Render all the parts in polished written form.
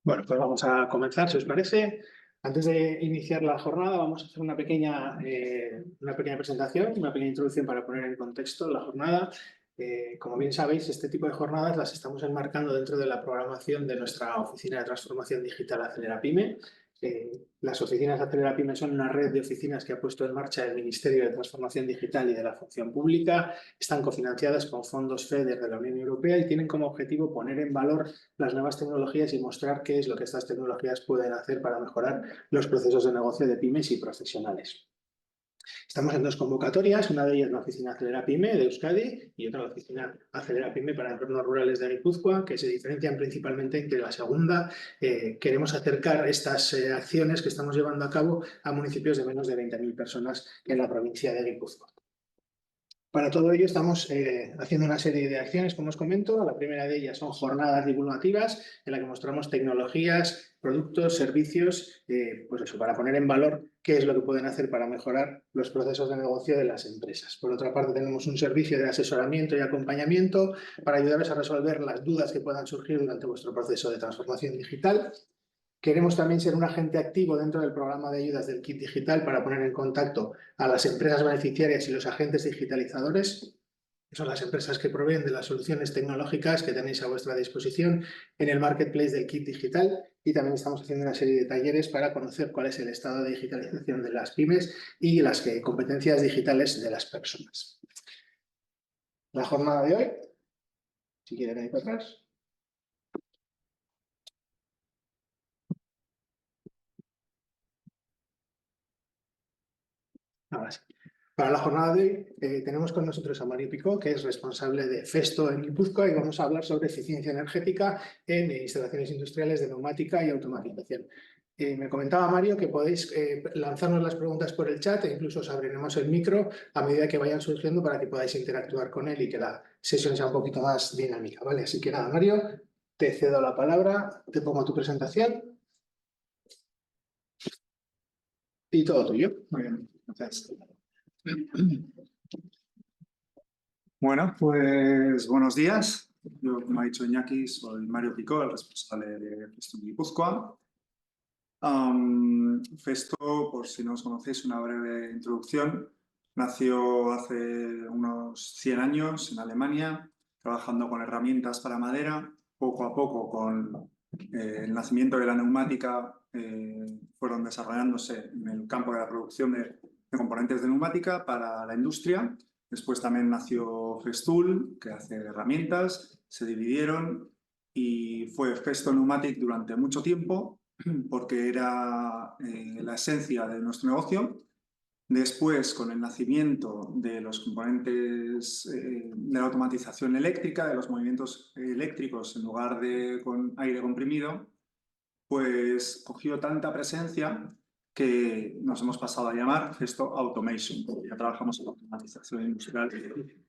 Bueno, pues vamos a comenzar, si os parece. Antes de iniciar la jornada, vamos a hacer una pequeña presentación, una pequeña introducción para poner en contexto la jornada. Como bien sabéis, este tipo de jornadas las estamos enmarcando dentro de la programación de nuestra Oficina de Transformación Digital Acelera Pyme. Las oficinas Acelera Pyme son una red de oficinas que ha puesto en marcha el Ministerio de Transformación Digital y de la Función Pública. Están cofinanciadas con fondos FEDER de la Unión Europea y tienen como objetivo poner en valor las nuevas tecnologías y mostrar qué es lo que estas tecnologías pueden hacer para mejorar los procesos de negocio de pymes y profesionales. Estamos en dos convocatorias, una de ellas la oficina Acelera Pyme de Euskadi y otra la oficina Acelera Pyme para entornos rurales de Guipúzcoa, que se diferencian principalmente en que la segunda queremos acercar estas acciones que estamos llevando a cabo a municipios de menos de 20.000 personas en la provincia de Guipúzcoa. Para todo ello estamos haciendo una serie de acciones, como os comento. La primera de ellas son jornadas divulgativas en las que mostramos tecnologías, productos, servicios, pues eso, para poner en valor qué es lo que pueden hacer para mejorar los procesos de negocio de las empresas. Por otra parte, tenemos un servicio de asesoramiento y acompañamiento para ayudaros a resolver las dudas que puedan surgir durante vuestro proceso de transformación digital. Queremos también ser un agente activo dentro del programa de ayudas del Kit Digital para poner en contacto a las empresas beneficiarias y los agentes digitalizadores, que son las empresas que proveen de las soluciones tecnológicas que tenéis a vuestra disposición en el marketplace del Kit Digital. Y también estamos haciendo una serie de talleres para conocer cuál es el estado de digitalización de las pymes y las competencias digitales de las personas. La jornada de hoy, si quieren ir para atrás. Ahora sí. Para la jornada de hoy tenemos con nosotros a Mario Picó, que es responsable de Festo en Guipúzcoa, y vamos a hablar sobre eficiencia energética en instalaciones industriales de neumática y automatización. Me comentaba Mario que podéis lanzarnos las preguntas por el chat e incluso os abriremos el micro a medida que vayan surgiendo para que podáis interactuar con él y que la sesión sea un poquito más dinámica, ¿vale? Así que nada, Mario, te cedo la palabra, te pongo tu presentación y todo tuyo. Muy bien, gracias. Bueno, pues buenos días. Yo, como ha dicho Iñaki, soy Mario Picó, el responsable de Festo en Guipúzcoa. Festo, por si no os conocéis, una breve introducción. Nació hace unos 100 años en Alemania, trabajando con herramientas para madera. Poco a poco, con el nacimiento de la neumática, fueron desarrollándose en el campo de la producción de componentes de neumática para la industria. Después también nació Festool, que hace herramientas, se dividieron y fue Festo Pneumatic durante mucho tiempo, porque era la esencia de nuestro negocio. Después, con el nacimiento de los componentes de la automatización eléctrica, de los movimientos eléctricos en lugar de con aire comprimido, pues cogió tanta presencia que nos hemos pasado a llamar Festo Automation, porque ya trabajamos en automatización industrial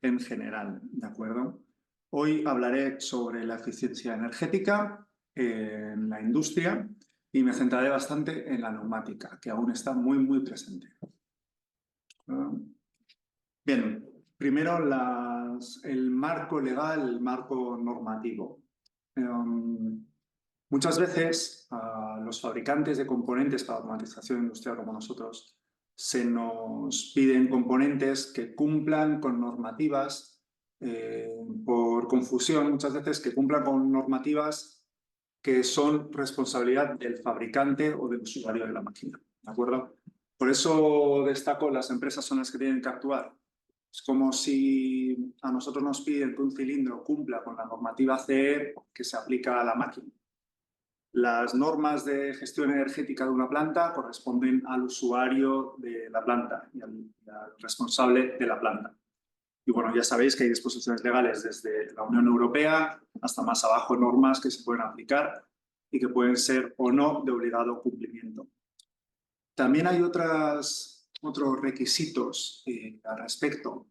en general, ¿de acuerdo? Hoy hablaré sobre la eficiencia energética en la industria y me centraré bastante en la neumática, que aún está muy, muy presente. Bien, primero el marco legal, el marco normativo. Muchas veces a los fabricantes de componentes para automatización industrial como nosotros se nos piden componentes que cumplan con normativas, por confusión muchas veces, que cumplan con normativas que son responsabilidad del fabricante o del usuario de la máquina, ¿de acuerdo? Por eso destaco, las empresas son las que tienen que actuar. Es como si a nosotros nos piden que un cilindro cumpla con la normativa CE que se aplica a la máquina. Las normas de gestión energética de una planta corresponden al usuario de la planta y al responsable de la planta. Y bueno, ya sabéis que hay disposiciones legales desde la Unión Europea hasta más abajo, normas que se pueden aplicar y que pueden ser o no de obligado cumplimiento. También hay otros requisitos al respecto,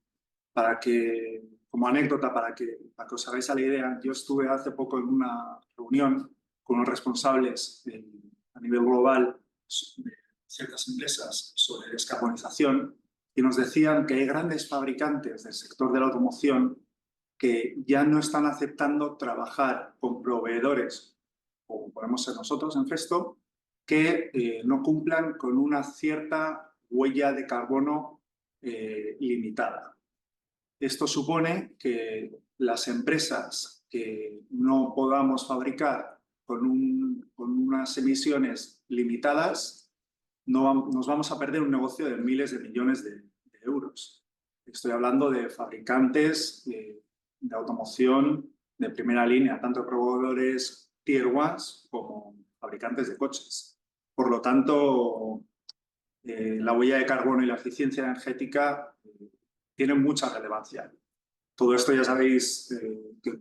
como anécdota, para que os hagáis a la idea. Yo estuve hace poco en una reunión con los responsables a nivel global de ciertas empresas sobre descarbonización y nos decían que hay grandes fabricantes del sector de la automoción que ya no están aceptando trabajar con proveedores o podemos ser nosotros en Festo, que no cumplan con una cierta huella de carbono limitada. Esto supone que las empresas que no podamos fabricar con unas emisiones limitadas, nos vamos a perder un negocio de miles de millones de euros. Estoy hablando de fabricantes de automoción de primera línea, tanto proveedores tier 1 como fabricantes de coches. Por lo tanto, la huella de carbono y la eficiencia energética tienen mucha relevancia. Todo esto ya sabéis que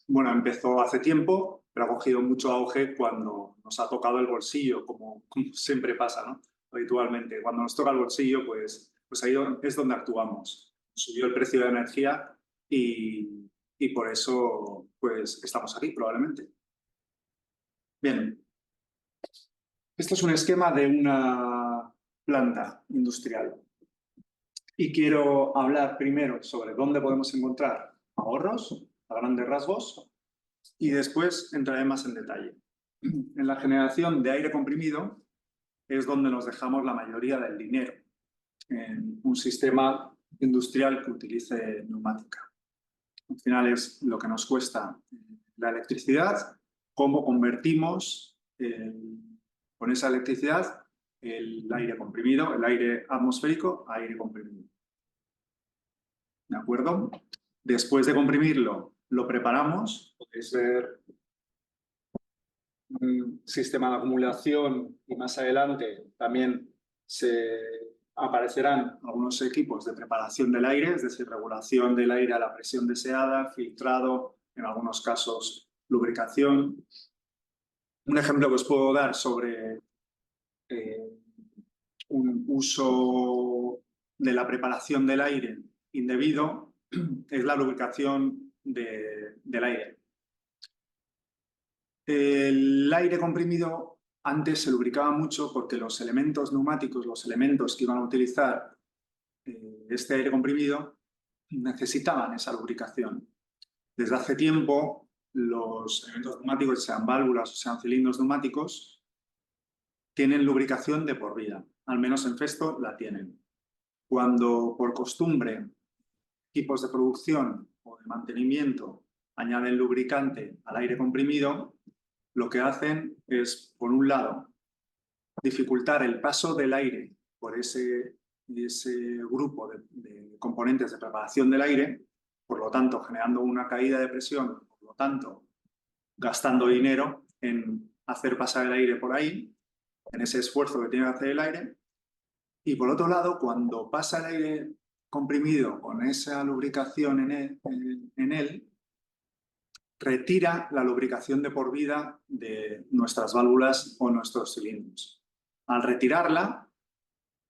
bueno, empezó hace tiempo, pero ha cogido mucho auge cuando nos ha tocado el bolsillo, como siempre pasa, ¿no? Habitualmente. Cuando nos toca el bolsillo, pues ahí es donde actuamos. Subió el precio de la energía y por eso pues estamos aquí, probablemente. Bien. Esto es un esquema de una planta industrial. Y quiero hablar primero sobre dónde podemos encontrar ahorros, a grandes rasgos, y después entraré más en detalle. En la generación de aire comprimido es donde nos dejamos la mayoría del dinero en un sistema industrial que utilice neumática. Al final es lo que nos cuesta la electricidad, cómo convertimos con esa electricidad el aire comprimido, el aire atmosférico a aire comprimido. ¿De acuerdo? Después de comprimirlo, lo preparamos. Puede ser un sistema de acumulación y más adelante también aparecerán algunos equipos de preparación del aire, es decir, regulación del aire a la presión deseada, filtrado, en algunos casos lubricación. Un ejemplo que os puedo dar sobre un uso de la preparación del aire indebido es la lubricación del aire. El aire comprimido antes se lubricaba mucho porque los elementos neumáticos, los elementos que iban a utilizar este aire comprimido, necesitaban esa lubricación. Desde hace tiempo, los elementos neumáticos, sean válvulas o sean cilindros neumáticos, tienen lubricación de por vida. Al menos en Festo la tienen. Cuando por costumbre equipos de producción o de mantenimiento añaden lubricante al aire comprimido, lo que hacen es, por un lado, dificultar el paso del aire por ese grupo de componentes de preparación del aire, por lo tanto, generando una caída de presión, por lo tanto, gastando dinero en hacer pasar el aire por ahí, en ese esfuerzo que tiene que hacer el aire. Y por otro lado, cuando pasa el aire comprimido con esa lubricación en él, retira la lubricación de por vida de nuestras válvulas o nuestros cilindros. Al retirarla,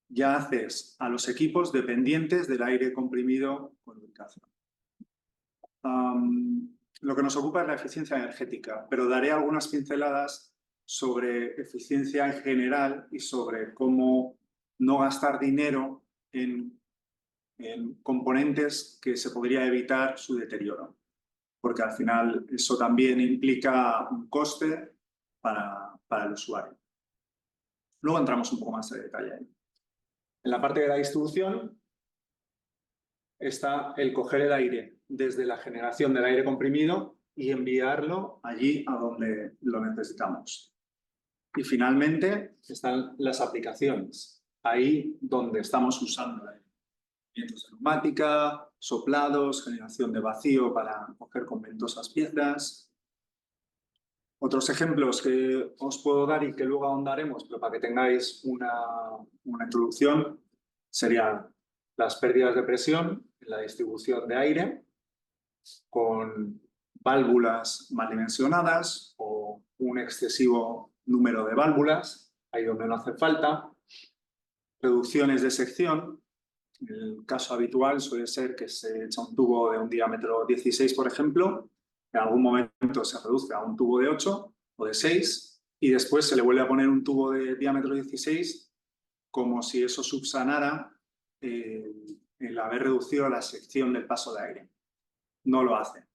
ya haces a los equipos dependientes del aire comprimido con lubricación. Lo que nos ocupa es la eficiencia energética, pero daré algunas pinceladas sobre eficiencia en general y sobre cómo no gastar dinero en componentes que se podría evitar su deterioro, porque al final eso también implica un coste para el usuario. Luego entramos un poco más en detalle. En la parte de la distribución está el coger el aire desde la generación del aire comprimido y enviarlo allí a donde lo necesitamos. Y finalmente están las aplicaciones, ahí donde estamos usando el aire. Vientos de neumática, soplados, generación de vacío para coger con ventosas piezas. Otros ejemplos que os puedo dar y que luego ahondaremos, pero para que tengáis una introducción, serían las pérdidas de presión en la distribución de aire con válvulas mal dimensionadas o un excesivo número de válvulas, ahí donde no hace falta. Reducciones de sección. El caso habitual suele ser que se echa un tubo de un diámetro 16, por ejemplo, en algún momento se reduce a un tubo de 8 o de 6 y después se le vuelve a poner un tubo de diámetro 16 como si eso subsanara el haber reducido la sección del paso de aire. No lo hace.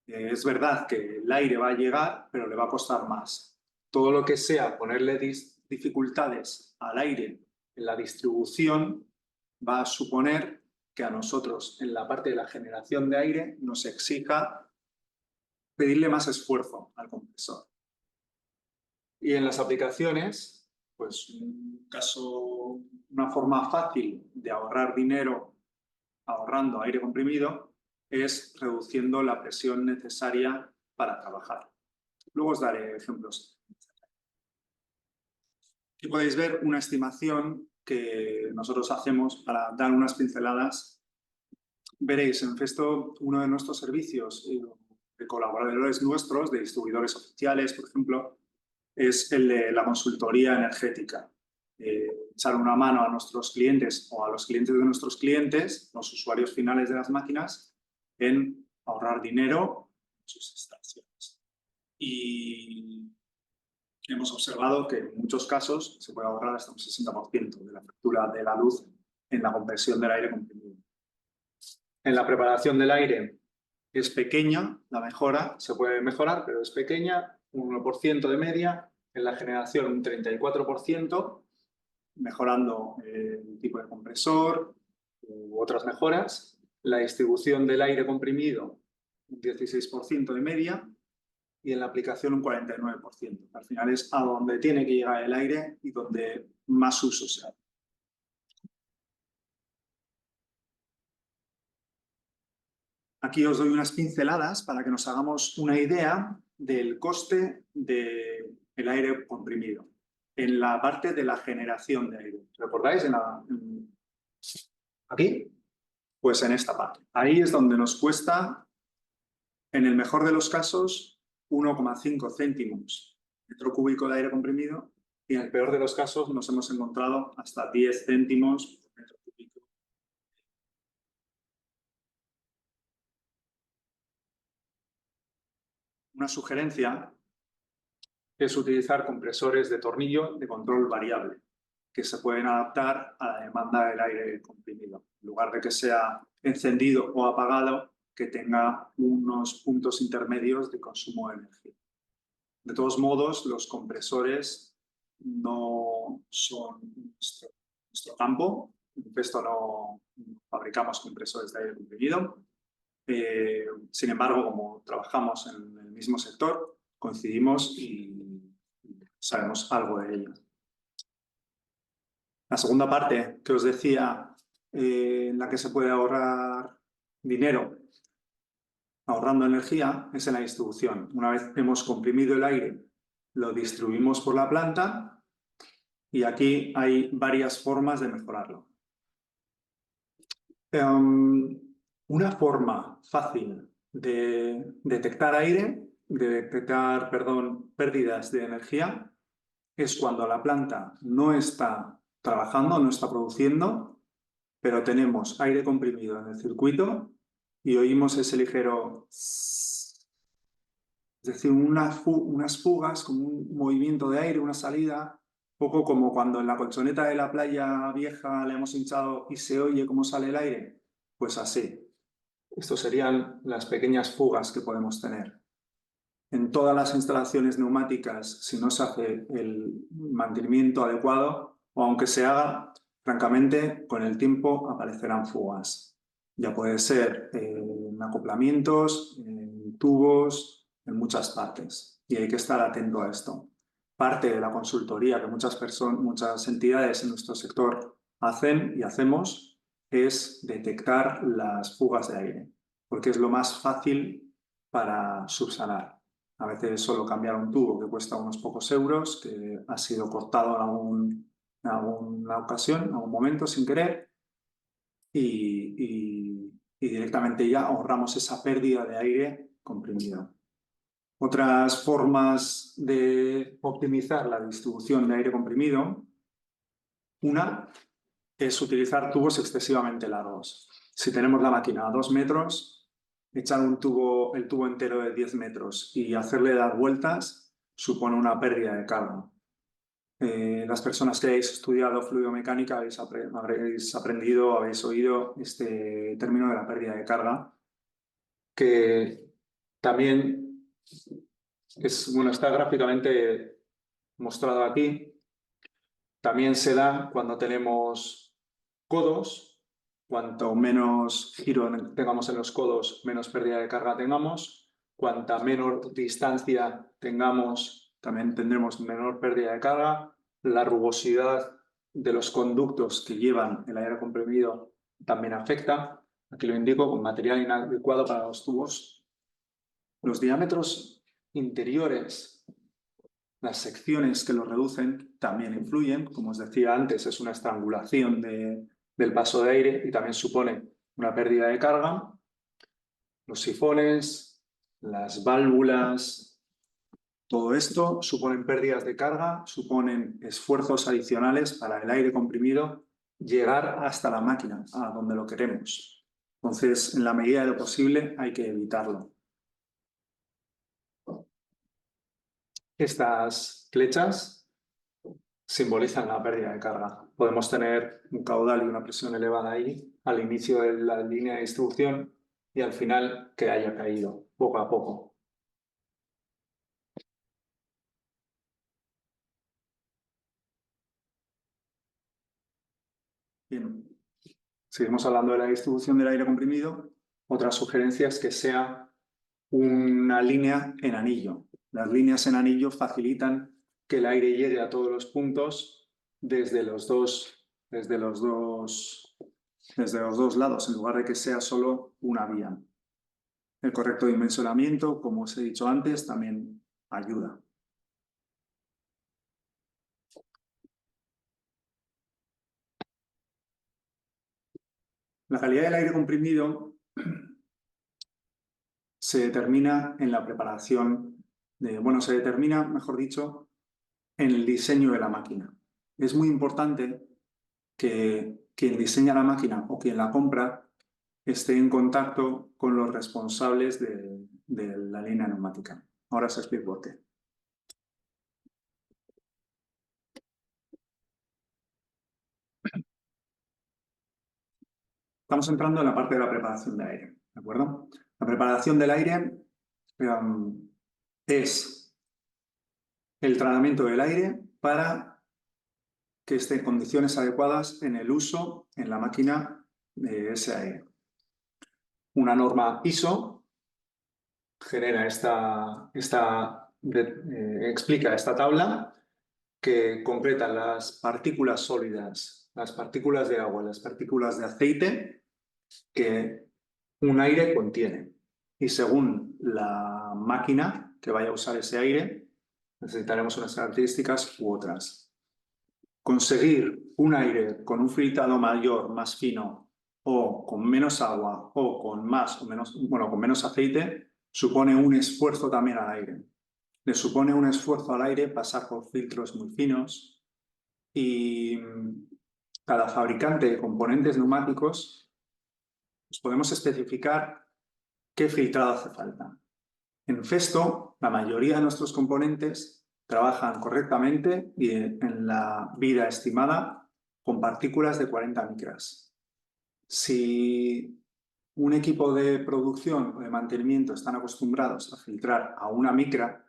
Es verdad que el aire va a llegar, pero le va a costar más. todo lo que sea ponerle dificultades al aire en la distribución va a suponer que a nosotros en la parte de la generación de aire nos exija pedirle más esfuerzo al compresor. Y en las aplicaciones, pues una forma fácil de ahorrar dinero ahorrando aire comprimido es reduciendo la presión necesaria para trabajar. Luego os daré ejemplos. Aquí podéis ver una estimación que nosotros hacemos para dar unas pinceladas. Veréis, en Festo, uno de nuestros servicios de colaboradores nuestros, de distribuidores oficiales, por ejemplo, es el de la consultoría energética. Echar una mano a nuestros clientes o a los clientes de nuestros clientes, los usuarios finales de las máquinas, en ahorrar dinero en sus instalaciones. Y hemos observado que en muchos casos se puede ahorrar hasta un 60% de la factura de la luz en la compresión del aire comprimido. En la preparación del aire es pequeña, la mejora, se puede mejorar, pero es pequeña, un 1% de media. En la generación un 34%, mejorando el tipo de compresor u otras mejoras. La distribución del aire comprimido un 16% de media y en la aplicación un 49%. Al final es a donde tiene que llegar el aire y donde más uso se hace. Aquí os doy unas pinceladas para que nos hagamos una idea del coste del aire comprimido en la parte de la generación de aire. ¿Recordáis? Aquí, pues en esta parte. Ahí es donde nos cuesta, en el mejor de los casos, 1,5 céntimos metro cúbico de aire comprimido y en el peor de los casos nos hemos encontrado hasta 10 céntimos por metro cúbico. Una sugerencia es utilizar compresores de tornillo de control variable, que se pueden adaptar a la demanda del aire comprimido. En lugar de que sea encendido o apagado, que tenga unos puntos intermedios de consumo de energía. De todos modos, los compresores no son nuestro campo. En Festo no fabricamos compresores de aire comprimido. Sin embargo, como trabajamos en el mismo sector, coincidimos y sabemos algo de ello. La segunda parte que os decía, en la que se puede ahorrar dinero ahorrando energía, es en la distribución. Una vez hemos comprimido el aire, lo distribuimos por la planta y aquí hay varias formas de mejorarlo. Una forma fácil de detectar pérdidas de energía es cuando la planta no está trabajando, no está produciendo, pero tenemos aire comprimido en el circuito y oímos ese ligero, es decir, unas fugas, como un movimiento de aire, una salida, un poco como cuando en la colchoneta de la playa vieja le hemos hinchado y se oye cómo sale el aire, pues así. Estos serían las pequeñas fugas que podemos tener. En todas las instalaciones neumáticas, si no se hace el mantenimiento adecuado, o aunque se haga, francamente, con el tiempo aparecerán fugas. Ya puede ser en acoplamientos, en tubos, en muchas partes. Y hay que estar atento a esto. Parte de la consultoría que muchas entidades en nuestro sector hacen y hacemos es detectar las fugas de aire, porque es lo más fácil para subsanar. A veces solo cambiar un tubo que cuesta unos pocos euros, que ha sido cortado en alguna ocasión, en algún momento sin querer, y directamente ya ahorramos esa pérdida de aire comprimido. Otras formas de optimizar la distribución de aire comprimido, una es utilizar tubos excesivamente largos. Si tenemos la máquina a 2 metros, echar el tubo entero de 10 metros y hacerle dar vueltas supone una pérdida de carga. Las personas que habéis estudiado fluidomecánica habéis aprendido, habéis oído este término de la pérdida de carga, que también está gráficamente mostrado aquí. También se da cuando tenemos codos. Cuanto menos giro tengamos en los codos, menos pérdida de carga tengamos. Cuanta menor distancia tengamos, también tendremos menor pérdida de carga. La rugosidad de los conductos que llevan el aire comprimido también afecta. Aquí lo indico con material inadecuado para los tubos. Los diámetros interiores, las secciones que los reducen, también influyen. Como os decía antes, es una estrangulación del paso de aire y también supone una pérdida de carga. Los sifones, las válvulas, todo esto suponen pérdidas de carga, suponen esfuerzos adicionales para el aire comprimido llegar hasta la máquina, a donde lo queremos. Entonces, en la medida de lo posible, hay que evitarlo. Estas flechas simbolizan la pérdida de carga. Podemos tener un caudal y una presión elevada ahí al inicio de la línea de distribución y al final que haya caído poco a poco. Bien, seguimos hablando de la distribución del aire comprimido. Otra sugerencia es que sea una línea en anillo. Las líneas en anillo facilitan que el aire llegue a todos los puntos desde los dos lados, en lugar de que sea solo una vía. El correcto dimensionamiento, como os he dicho antes, también ayuda. La calidad del aire comprimido se determina en la preparación, se determina, mejor dicho, en el diseño de la máquina. Es muy importante que quien diseña la máquina o quien la compra esté en contacto con los responsables de la línea neumática. Ahora os explico por qué. Estamos entrando en la parte de la preparación de aire, ¿de acuerdo? La preparación del aire es el tratamiento del aire para que esté en condiciones adecuadas en el uso en la máquina de ese aire. Una norma ISO genera explica esta tabla que concreta las partículas sólidas, las partículas de agua, las partículas de aceite que un aire contiene. Y según la máquina que vaya a usar ese aire, necesitaremos unas características u otras. Conseguir un aire con un filtrado mayor, más fino, o con menos agua, o con más o menos, con menos aceite, supone un esfuerzo también al aire. Le supone un esfuerzo al aire pasar por filtros muy finos y cada fabricante de componentes neumáticos podemos especificar qué filtrado hace falta. En Festo, la mayoría de nuestros componentes trabajan correctamente y en la vida estimada con partículas de 40 micras. Si un equipo de producción o de mantenimiento están acostumbrados a filtrar a 1 micra,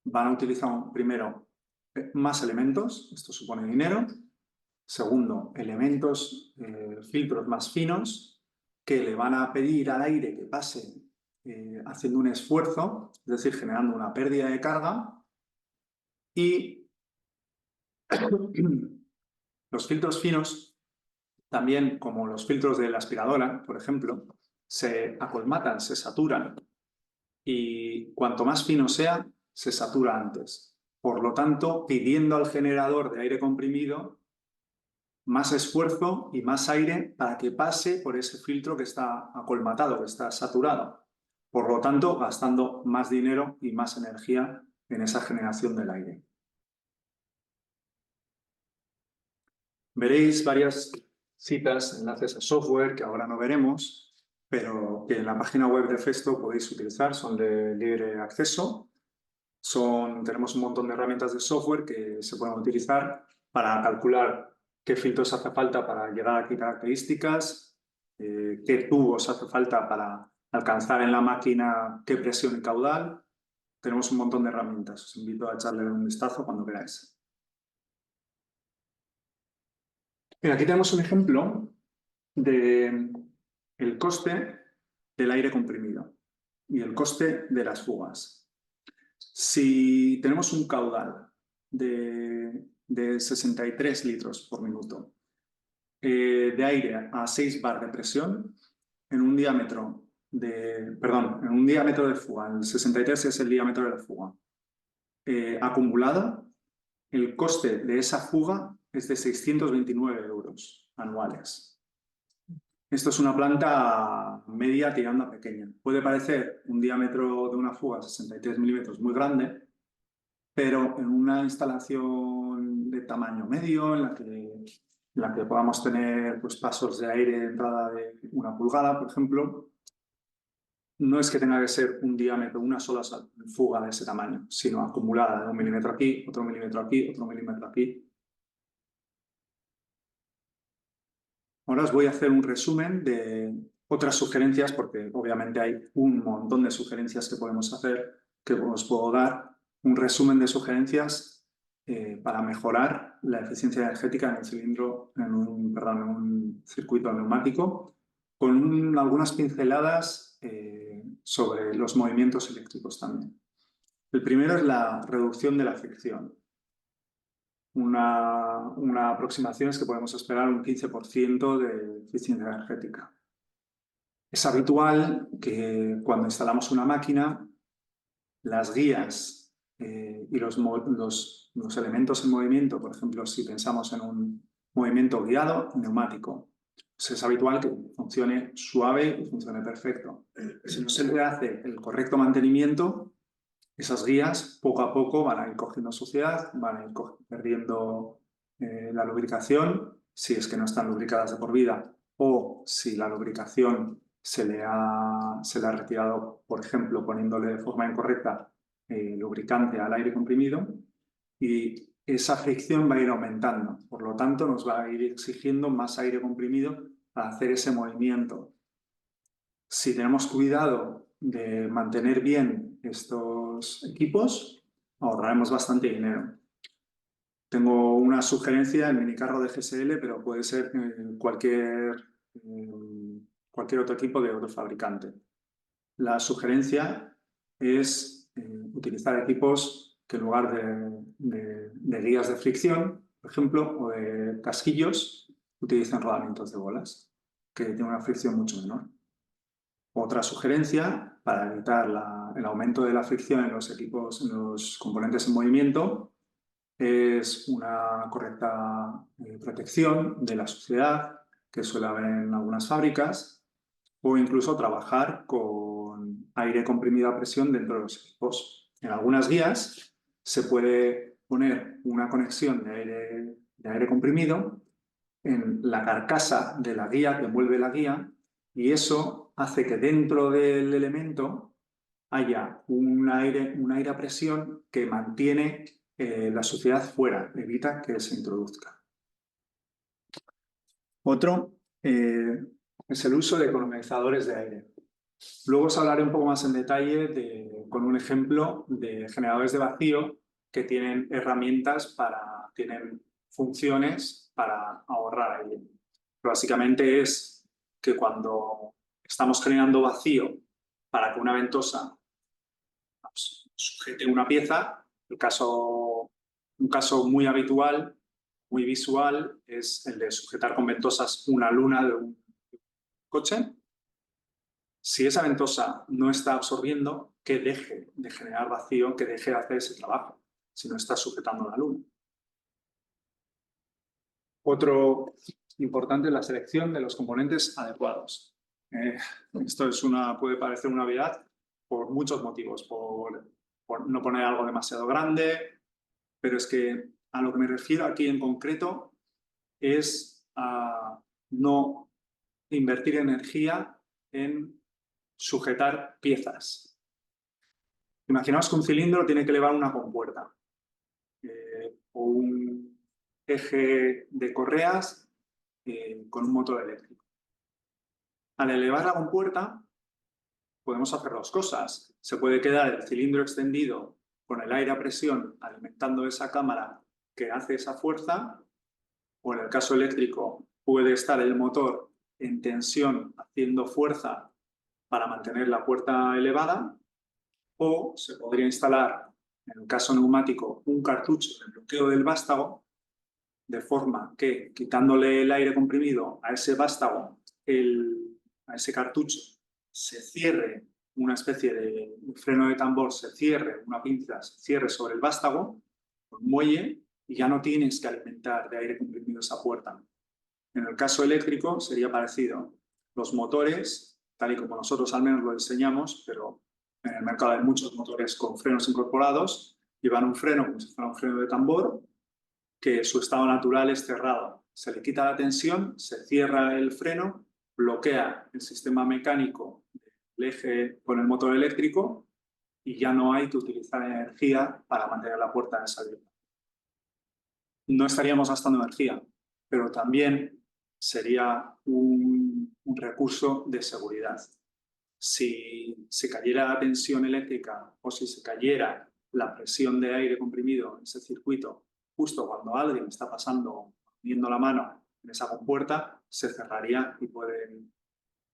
van a utilizar primero más elementos, esto supone dinero. Segundo, filtros más finos que le van a pedir al aire que pase haciendo un esfuerzo, es decir, generando una pérdida de carga. Y los filtros finos, también como los filtros de la aspiradora, por ejemplo, se acolmatan, se saturan. Y cuanto más fino sea, se satura antes. Por lo tanto, pidiendo al generador de aire comprimido más esfuerzo y más aire para que pase por ese filtro que está acolmatado, que está saturado. Por lo tanto, gastando más dinero y más energía en esa generación del aire. Veréis varias citas, enlaces a software que ahora no veremos, pero que en la página web de Festo podéis utilizar, son de libre acceso. Tenemos un montón de herramientas de software que se pueden utilizar para calcular qué filtros hace falta para llegar a qué características, qué tubos hace falta para alcanzar en la máquina qué presión y caudal, tenemos un montón de herramientas. Os invito a echarle un vistazo cuando queráis. Mira, aquí tenemos un ejemplo del coste del aire comprimido y el coste de las fugas. Si tenemos un caudal de 63 litros por minuto de aire a 6 bar de presión en un diámetro de fuga, el 63 es el diámetro de la fuga, acumulada, el coste de esa fuga es de 629 euros anuales. Esto es una planta media tirando a pequeña. Puede parecer un diámetro de una fuga 63 milímetros muy grande, pero en una instalación de tamaño medio, en la que podamos tener pues, pasos de aire de entrada de 1 pulgada, por ejemplo, no es que tenga que ser un diámetro, una sola fuga de ese tamaño, sino acumulada de 1 milímetro aquí, otro milímetro aquí, otro milímetro aquí. Ahora os voy a hacer un resumen de otras sugerencias, porque obviamente hay un montón de sugerencias que podemos hacer, que os puedo dar un resumen de sugerencias para mejorar la eficiencia energética en un cilindro, en un circuito neumático, con algunas pinceladas sobre los movimientos eléctricos también. El primero es la reducción de la fricción. Una aproximación es que podemos esperar un 15% de eficiencia energética. Es habitual que cuando instalamos una máquina, las guías y los elementos en movimiento, por ejemplo, si pensamos en un movimiento guiado neumático, pues es habitual que funcione suave y funcione perfecto. Si no se le hace el correcto mantenimiento, esas guías poco a poco van a ir cogiendo suciedad, van a ir perdiendo la lubricación, si es que no están lubricadas de por vida, o si la lubricación se le ha retirado, por ejemplo, poniéndole de forma incorrecta lubricante al aire comprimido, y esa fricción va a ir aumentando. Por lo tanto, nos va a ir exigiendo más aire comprimido para hacer ese movimiento. Si tenemos cuidado de mantener bien estos equipos, ahorraremos bastante dinero. Tengo una sugerencia, el minicarro de GSL, pero puede ser cualquier otro equipo de otro fabricante. La sugerencia es utilizar equipos que en lugar de guías de fricción, por ejemplo, o de casquillos, utilicen rodamientos de bolas, que tienen una fricción mucho menor. Otra sugerencia para evitar el aumento de la fricción en los equipos, en los componentes en movimiento, es una correcta protección de la suciedad que suele haber en algunas fábricas, o incluso trabajar con aire comprimido a presión dentro de los equipos. En algunas guías se puede poner una conexión de aire comprimido en la carcasa de la guía que envuelve la guía, y eso hace que dentro del elemento haya un aire a presión que mantiene la suciedad fuera, evita que se introduzca. Otro es el uso de economizadores de aire. Luego os hablaré un poco más en detalle con un ejemplo de generadores de vacío que tienen tienen funciones para ahorrar aire. Pero básicamente es que cuando estamos generando vacío para que una ventosa sujete una pieza, un caso muy habitual, muy visual, es el de sujetar con ventosas una luna de un coche. Si esa ventosa no está absorbiendo, que deje de generar vacío, que deje de hacer ese trabajo, si no está sujetando la luna. Otro importante es la selección de los componentes adecuados. Esto puede parecer una obviedad por muchos motivos, por no poner algo demasiado grande, pero es que a lo que me refiero aquí en concreto es a no invertir energía en sujetar piezas. Imaginaos que un cilindro tiene que elevar una compuerta o un eje de correas con un motor eléctrico. Al elevar la compuerta, podemos hacer dos cosas. Se puede quedar el cilindro extendido con el aire a presión alimentando esa cámara que hace esa fuerza, o en el caso eléctrico puede estar el motor en tensión haciendo fuerza para mantener la puerta elevada, o se podría instalar, en el caso neumático, un cartucho de bloqueo del vástago, de forma que quitándole el aire comprimido a ese vástago, a ese cartucho, se cierre una especie de freno de tambor, se cierre una pinza, se cierre sobre el vástago, con muelle, y ya no tienes que alimentar de aire comprimido esa puerta. En el caso eléctrico sería parecido. Los motores, tal y como nosotros al menos lo diseñamos, pero en el mercado hay muchos motores con frenos incorporados, llevan un freno como si fuera un freno de tambor, que su estado natural es cerrado. Se le quita la tensión, se cierra el freno, bloquea el sistema mecánico del eje con el motor eléctrico y ya no hay que utilizar energía para mantener la puerta en salida. No estaríamos gastando energía, pero también sería un recurso de seguridad. Si se cayera la tensión eléctrica o si se cayera la presión de aire comprimido en ese circuito, justo cuando alguien está pasando, poniendo la mano en esa compuerta, se cerraría y puede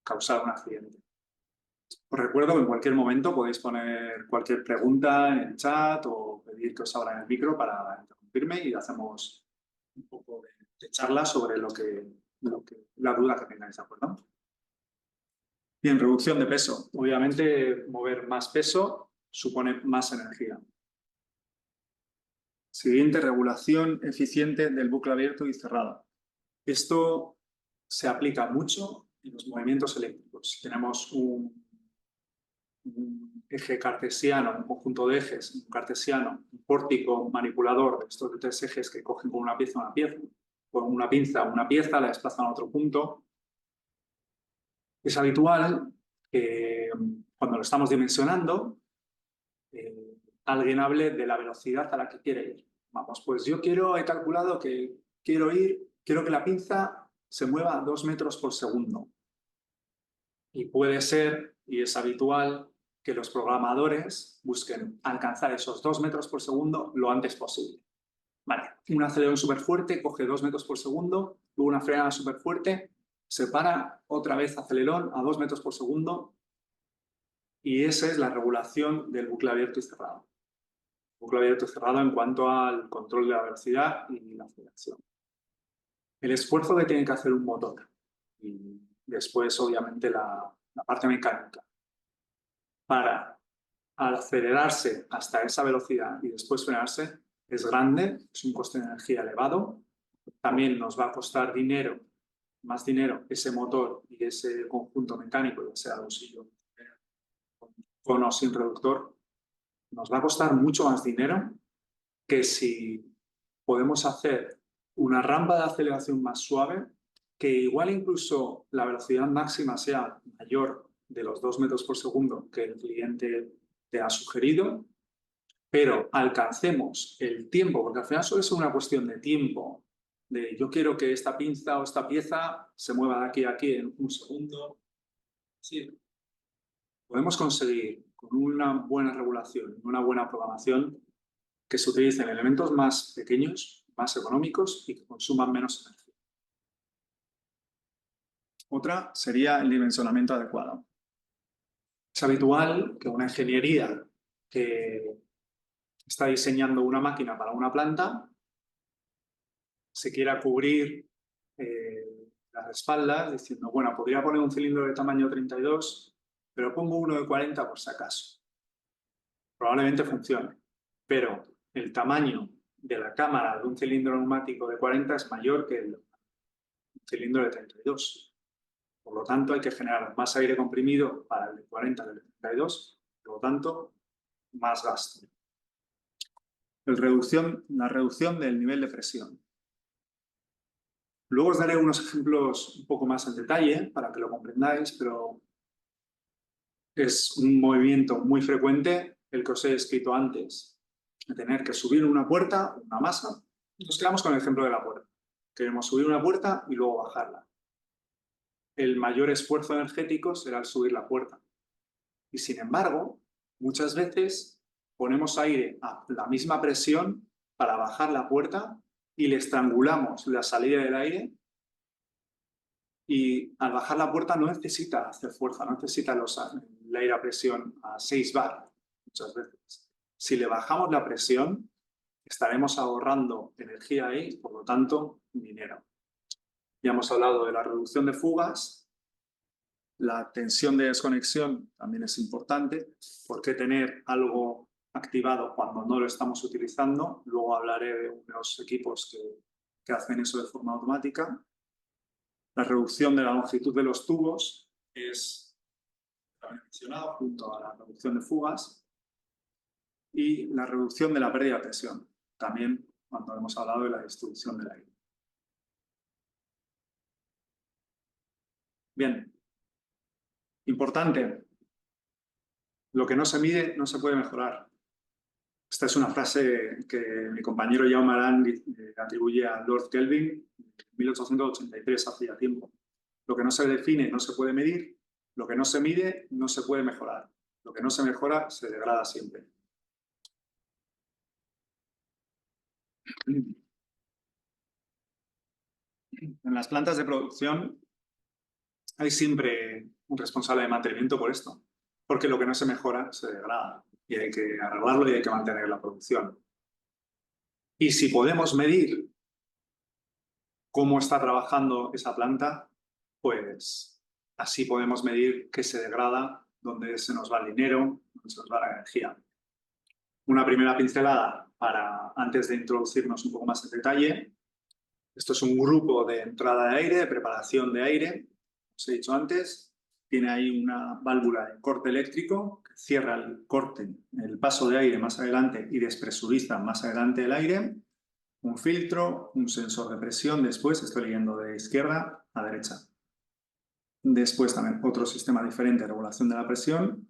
causar un accidente. Os recuerdo que en cualquier momento podéis poner cualquier pregunta en el chat o pedir que os abra en el micro para interrumpirme y hacemos un poco de charla sobre la duda que tengáis, ¿de acuerdo? Bien, reducción de peso. Obviamente, mover más peso supone más energía. Siguiente, regulación eficiente del bucle abierto y cerrado. Esto se aplica mucho en los movimientos eléctricos. Si tenemos un eje cartesiano, un conjunto de ejes, un cartesiano, un pórtico manipulador de estos de 3 ejes que cogen con una pieza, con una pinza una pieza, la desplazan a otro punto. Es habitual que cuando lo estamos dimensionando, alguien hable de la velocidad a la que quiere ir. Vamos, pues yo he calculado que quiero que la pinza se mueva a 2 metros por segundo. Y puede ser, y es habitual, que los programadores busquen alcanzar esos 2 metros por segundo lo antes posible. Vale, un acelerón súper fuerte coge 2 metros por segundo, luego una frenada súper fuerte, se para, otra vez acelerón a 2 metros por segundo, y esa es la regulación del bucle abierto y cerrado. Bucle abierto y cerrado en cuanto al control de la velocidad y la aceleración. El esfuerzo que tiene que hacer un motor y después, obviamente, la parte mecánica para acelerarse hasta esa velocidad y después frenarse es grande, es un coste de energía elevado. También nos va a costar dinero, más dinero, ese motor y ese conjunto mecánico, ya sea bolsillo con o sin reductor, nos va a costar mucho más dinero que si podemos hacer una rampa de aceleración más suave, que igual incluso la velocidad máxima sea mayor de los 2 metros por segundo que el cliente te ha sugerido, pero alcancemos el tiempo, porque al final suele ser una cuestión de tiempo, de yo quiero que esta pinza o esta pieza se mueva de aquí a aquí en un segundo. Sí. Podemos conseguir con una buena regulación, una buena programación, que se utilicen elementos más pequeños, más económicos y que consuman menos energía. Otra sería el dimensionamiento adecuado. Es habitual que una ingeniería que está diseñando una máquina para una planta se quiera cubrir las espaldas diciendo, bueno, podría poner un cilindro de tamaño 32, pero pongo uno de 40 por si acaso. Probablemente funcione, pero el tamaño de la cámara de un cilindro neumático de 40 es mayor que el cilindro de 32. Por lo tanto, hay que generar más aire comprimido para el de 40 que el de 32, por lo tanto, más gasto. La reducción del nivel de presión. Luego os daré unos ejemplos un poco más en detalle para que lo comprendáis, pero es un movimiento muy frecuente el que os he escrito antes, de tener que subir una puerta, una masa. Nos quedamos con el ejemplo de la puerta. Queremos subir una puerta y luego bajarla. El mayor esfuerzo energético será el subir la puerta. Y sin embargo, muchas veces ponemos aire a la misma presión para bajar la puerta y le estrangulamos la salida del aire, y al bajar la puerta no necesita hacer fuerza, no necesita el aire a presión a 6 bar muchas veces. Si le bajamos la presión, estaremos ahorrando energía ahí, por lo tanto, dinero. Ya hemos hablado de la reducción de fugas. La tensión de desconexión también es importante. ¿Por qué tener algo activado cuando no lo estamos utilizando? Luego hablaré de unos equipos que hacen eso de forma automática. La reducción de la longitud de los tubos es también mencionado junto a la reducción de fugas. Y la reducción de la pérdida de presión, también cuando hemos hablado de la distribución del aire. Bien, importante, lo que no se mide no se puede mejorar. Esta es una frase que mi compañero Jaume Arán atribuye a Lord Kelvin en 1883, hace ya tiempo. Lo que no se define no se puede medir, lo que no se mide no se puede mejorar, lo que no se mejora se degrada siempre. En las plantas de producción hay siempre un responsable de mantenimiento por esto, porque lo que no se mejora se degrada y hay que arreglarlo y hay que mantener la producción. Y si podemos medir cómo está trabajando esa planta, pues así podemos medir qué se degrada, dónde se nos va el dinero, dónde se nos va la energía. Una primera pincelada para, antes de introducirnos un poco más en detalle. Esto es un grupo de entrada de aire, de preparación de aire. Os he dicho antes, tiene ahí una válvula de corte eléctrico que cierra el corte, el paso de aire más adelante y despresuriza más adelante el aire. Un filtro, un sensor de presión después, estoy leyendo de izquierda a derecha. Después también otro sistema diferente de regulación de la presión.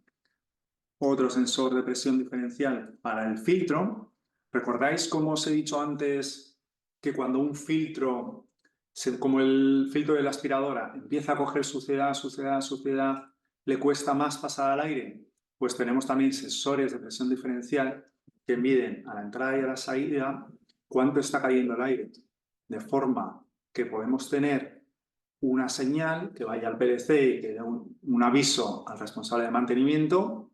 Otro sensor de presión diferencial para el filtro. ¿Recordáis cómo os he dicho antes que cuando un filtro, como el filtro de la aspiradora, empieza a coger suciedad, suciedad, suciedad, le cuesta más pasar al aire? Pues tenemos también sensores de presión diferencial que miden a la entrada y a la salida cuánto está cayendo el aire, de forma que podemos tener una señal que vaya al PLC y que dé un aviso al responsable de mantenimiento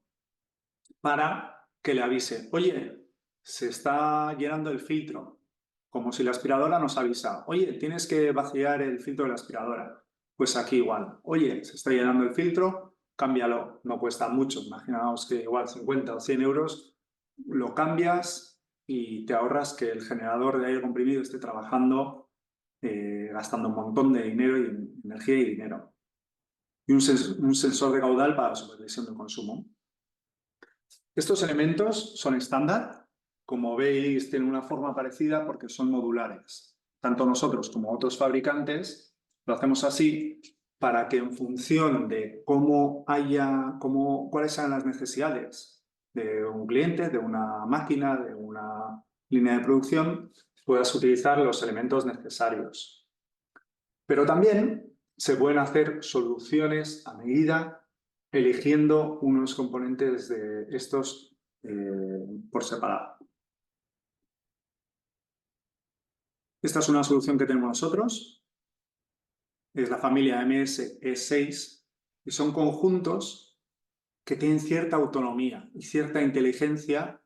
para que le avise, oye, se está llenando el filtro, como si la aspiradora nos avisa, oye, tienes que vaciar el filtro de la aspiradora. Pues aquí igual, oye, se está llenando el filtro, cámbialo, no cuesta mucho, imaginaos que igual 50 o 100 euros, lo cambias y te ahorras que el generador de aire comprimido esté trabajando gastando un montón de dinero y energía y dinero. Y un sensor de caudal para la supervisión del consumo. Estos elementos son estándar. Como veis, tienen una forma parecida porque son modulares. Tanto nosotros como otros fabricantes lo hacemos así para que en función de cuáles sean las necesidades de un cliente, de una máquina, de una línea de producción, puedas utilizar los elementos necesarios. Pero también se pueden hacer soluciones a medida eligiendo unos componentes de estos por separado. Esta es una solución que tenemos nosotros. Es la familia MS-E6 y son conjuntos que tienen cierta autonomía y cierta inteligencia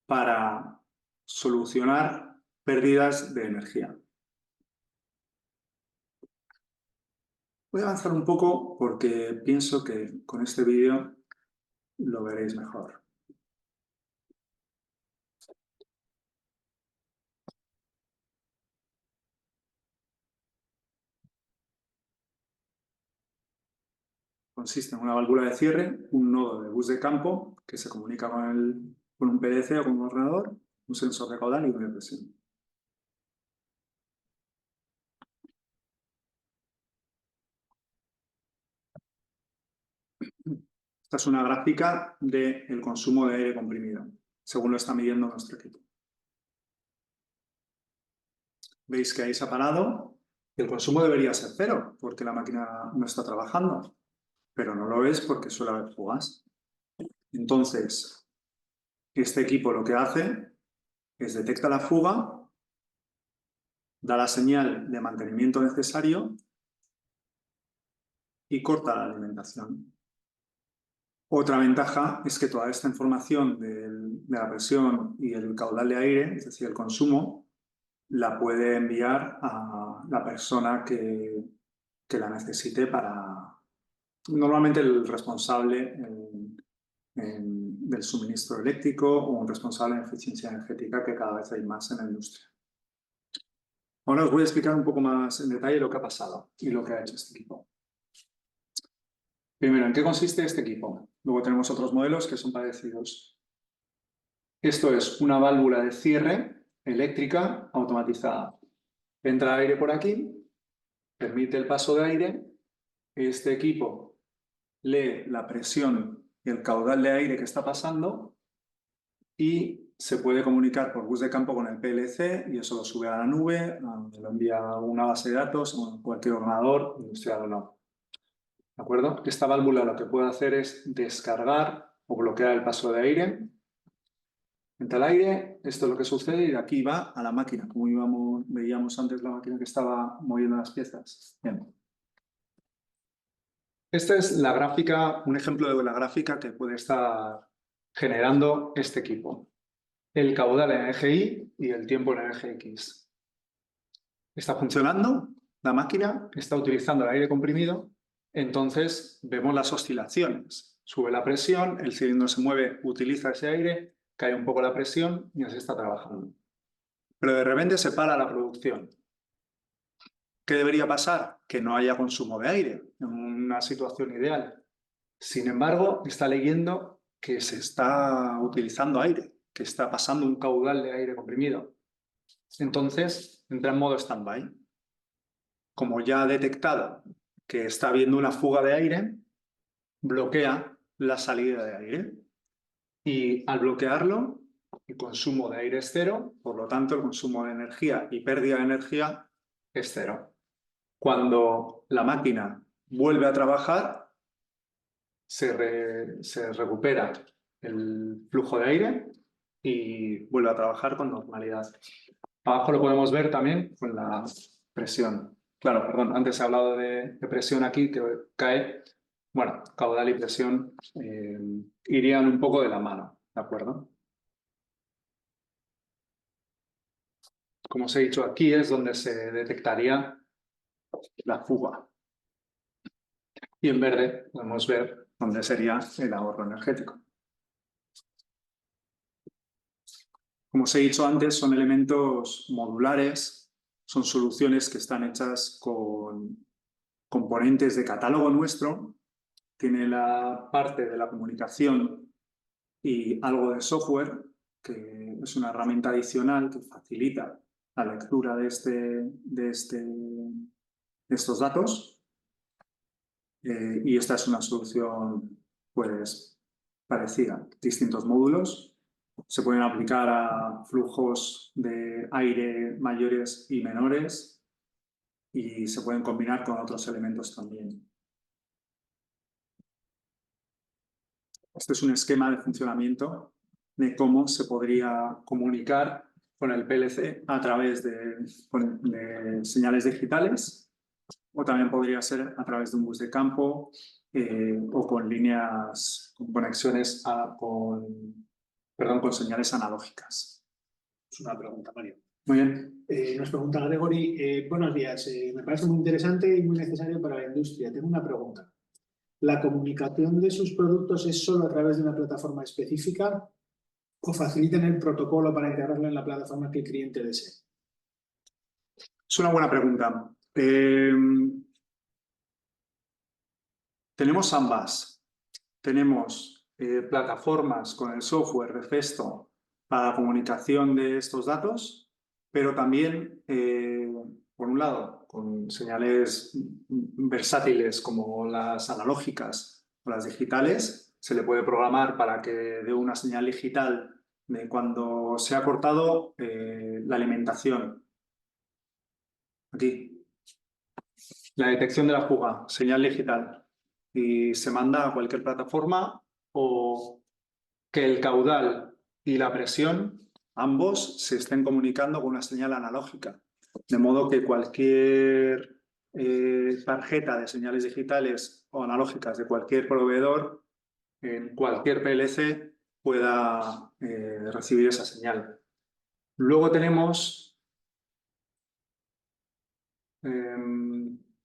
para solucionar pérdidas de energía. Voy a avanzar un poco porque pienso que con este vídeo lo veréis mejor. Consiste en una válvula de cierre, un nodo de bus de campo que se comunica con un PLC o con un ordenador, un sensor de caudal y una presión. Esta es una gráfica del consumo de aire comprimido, según lo está midiendo nuestro equipo. Veis que ahí se ha parado. El consumo debería ser cero, porque la máquina no está trabajando, pero no lo es porque suele haber fugas. Entonces, este equipo lo que hace es detecta la fuga, da la señal de mantenimiento necesario y corta la alimentación. Otra ventaja es que toda esta información de la presión y el caudal de aire, es decir, el consumo, la puede enviar a la persona que la necesite para, normalmente el responsable del suministro eléctrico o un responsable en eficiencia energética, que cada vez hay más en la industria. Ahora os voy a explicar un poco más en detalle lo que ha pasado y lo que ha hecho este equipo. Primero, ¿en qué consiste este equipo? Luego tenemos otros modelos que son parecidos. Esto es una válvula de cierre eléctrica automatizada. Entra aire por aquí, permite el paso de aire. Este equipo lee la presión y el caudal de aire que está pasando y se puede comunicar por bus de campo con el PLC y eso lo sube a la nube, lo envía a una base de datos, a cualquier ordenador, industrial o no. ¿De acuerdo? Esta válvula lo que puede hacer es descargar o bloquear el paso de aire. Entra el aire, esto es lo que sucede y de aquí va a la máquina, como veíamos antes la máquina que estaba moviendo las piezas. Bien. Esta es la gráfica, un ejemplo de la gráfica que puede estar generando este equipo. El caudal en eje Y y el tiempo en el eje X. Está funcionando, la máquina está utilizando el aire comprimido, entonces vemos las oscilaciones. Sube la presión, el cilindro se mueve, utiliza ese aire, cae un poco la presión y así está trabajando. Pero de repente se para la producción. ¿Qué debería pasar? Que no haya consumo de aire, en una situación ideal. Sin embargo, está leyendo que se está utilizando aire, que está pasando un caudal de aire comprimido. Entonces, entra en modo stand-by. Como ya ha detectado que está habiendo una fuga de aire, bloquea la salida de aire. Y al bloquearlo, el consumo de aire es cero, por lo tanto, el consumo de energía y pérdida de energía es cero. Cuando la máquina vuelve a trabajar, se recupera el flujo de aire y vuelve a trabajar con normalidad. Abajo lo podemos ver también con la presión. Claro, perdón, antes he hablado de presión aquí, que cae. Bueno, caudal y presión irían un poco de la mano, ¿de acuerdo? Como os he dicho, aquí es donde se detectaría la fuga. Y en verde podemos ver dónde sería el ahorro energético. Como os he dicho antes, son elementos modulares, son soluciones que están hechas con componentes de catálogo nuestro. Tiene la parte de la comunicación y algo de software, que es una herramienta adicional que facilita la lectura de estos datos. Y esta es una solución pues parecida. Distintos módulos se pueden aplicar a flujos de aire mayores y menores y se pueden combinar con otros elementos también. Este es un esquema de funcionamiento de cómo se podría comunicar con el PLC a través de señales digitales, o también podría ser a través de un bus de campo o con líneas, con conexiones con señales analógicas. Es una pregunta, Mario. Muy bien. Nos pregunta Gregory, buenos días, me parece muy interesante y muy necesario para la industria. Tengo una pregunta. ¿La comunicación de sus productos es solo a través de una plataforma específica o facilitan el protocolo para integrarlo en la plataforma que el cliente desee? Es una buena pregunta. Tenemos ambas. Tenemos plataformas con el software de Festo para la comunicación de estos datos, pero también, por un lado, con señales versátiles como las analógicas o las digitales, se le puede programar para que dé una señal digital de cuando se ha cortado la alimentación. Aquí. La detección de la fuga, señal digital. Y se manda a cualquier plataforma o que el caudal y la presión, ambos se estén comunicando con una señal analógica. De modo que cualquier tarjeta de señales digitales o analógicas de cualquier proveedor, en cualquier PLC, pueda recibir esa señal. Luego tenemos...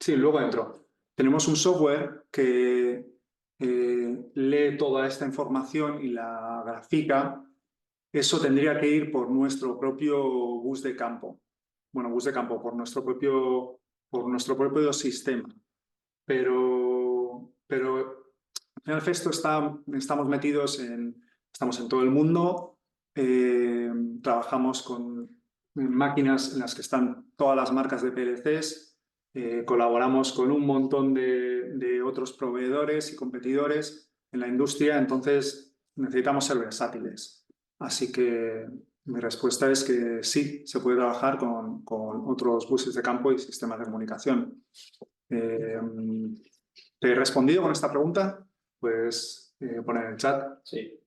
sí, luego dentro. Tenemos un software que lee toda esta información y la grafica. Eso tendría que ir por nuestro propio bus de campo. Bueno, bus de campo, por nuestro propio sistema. Pero al final Festo estamos metidos estamos en todo el mundo, trabajamos con máquinas en las que están todas las marcas de PLCs, colaboramos con un montón de otros proveedores y competidores en la industria, entonces necesitamos ser versátiles. Así que mi respuesta es que sí, se puede trabajar con otros buses de campo y sistemas de comunicación. ¿Te he respondido con esta pregunta? Pues poner en el chat. Sí.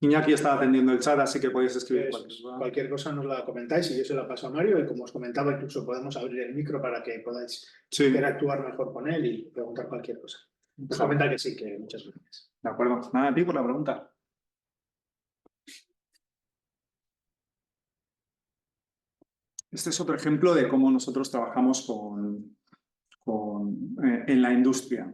Iñaki está atendiendo el chat, así que podéis escribir cualquier cosa nos la comentáis y yo se la paso a Mario y como os comentaba incluso podemos abrir el micro para que podáis interactuar mejor con él y preguntar cualquier cosa. Os comenta que sí, que muchas gracias. De acuerdo. Nada, a ti por la pregunta. Este es otro ejemplo de cómo nosotros trabajamos en la industria.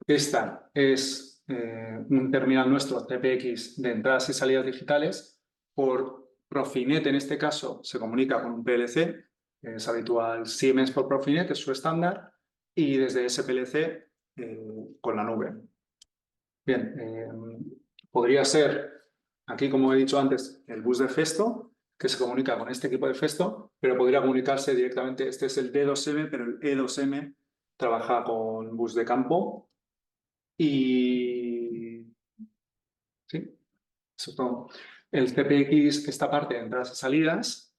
Esta es un terminal nuestro, TPX, de entradas y salidas digitales. Por Profinet, en este caso, se comunica con un PLC. Es habitual Siemens por Profinet, que es su estándar, y desde ese PLC con la nube. Bien, podría ser, aquí como he dicho antes, el bus de Festo, que se comunica con este equipo de Festo, pero podría comunicarse directamente, este es el D2M, pero el E2M trabaja con bus de campo y... sí, eso es todo. El CPX, esta parte de entradas y salidas,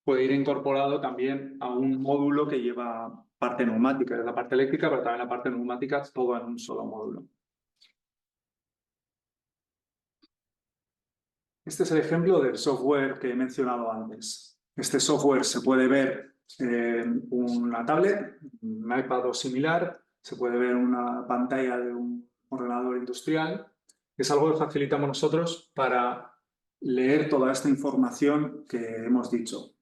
puede ir incorporado también a un módulo que lleva parte neumática, es la parte eléctrica, pero también la parte neumática, todo en un solo módulo. Este es el ejemplo del software que he mencionado antes. Este software se puede ver en una tablet, un iPad o similar, se puede ver en una pantalla de un ordenador industrial. Es algo que facilitamos nosotros para leer toda esta información que hemos dicho.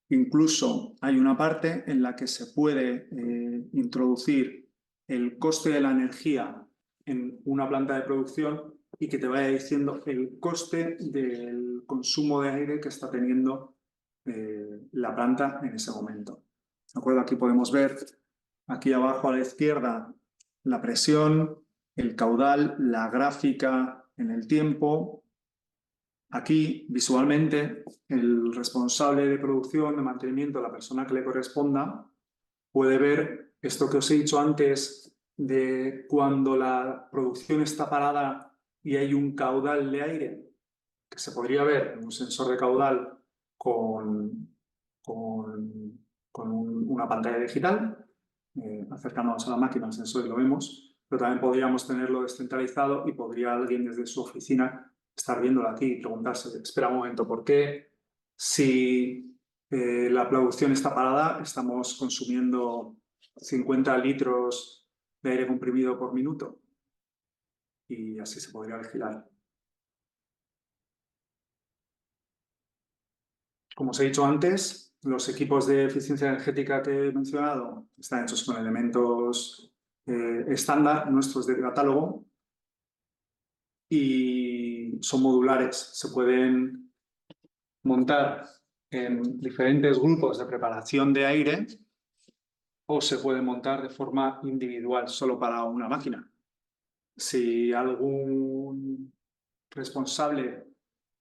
Incluso hay una parte en la que se puede introducir el coste de la energía en una planta de producción y que te vaya diciendo el coste del consumo de aire que está teniendo la planta en ese momento. ¿De acuerdo? Aquí podemos ver, aquí abajo a la izquierda, la presión, el caudal, la gráfica en el tiempo. Aquí, visualmente, el responsable de producción, de mantenimiento, la persona que le corresponda, puede ver esto que os he dicho antes de cuando la producción está parada y hay un caudal de aire, que se podría ver en un sensor de caudal con una pantalla digital. Acercándonos a la máquina, el sensor y lo vemos, pero también podríamos tenerlo descentralizado y podría alguien desde su oficina estar viéndolo aquí y preguntarse, espera un momento, ¿por qué si la producción está parada estamos consumiendo 50 litros de aire comprimido por minuto? Y así se podría vigilar. Como os he dicho antes, los equipos de eficiencia energética que he mencionado están hechos con elementos estándar, nuestros de catálogo, y son modulares. Se pueden montar en diferentes grupos de preparación de aire o se pueden montar de forma individual, solo para una máquina. Si algún responsable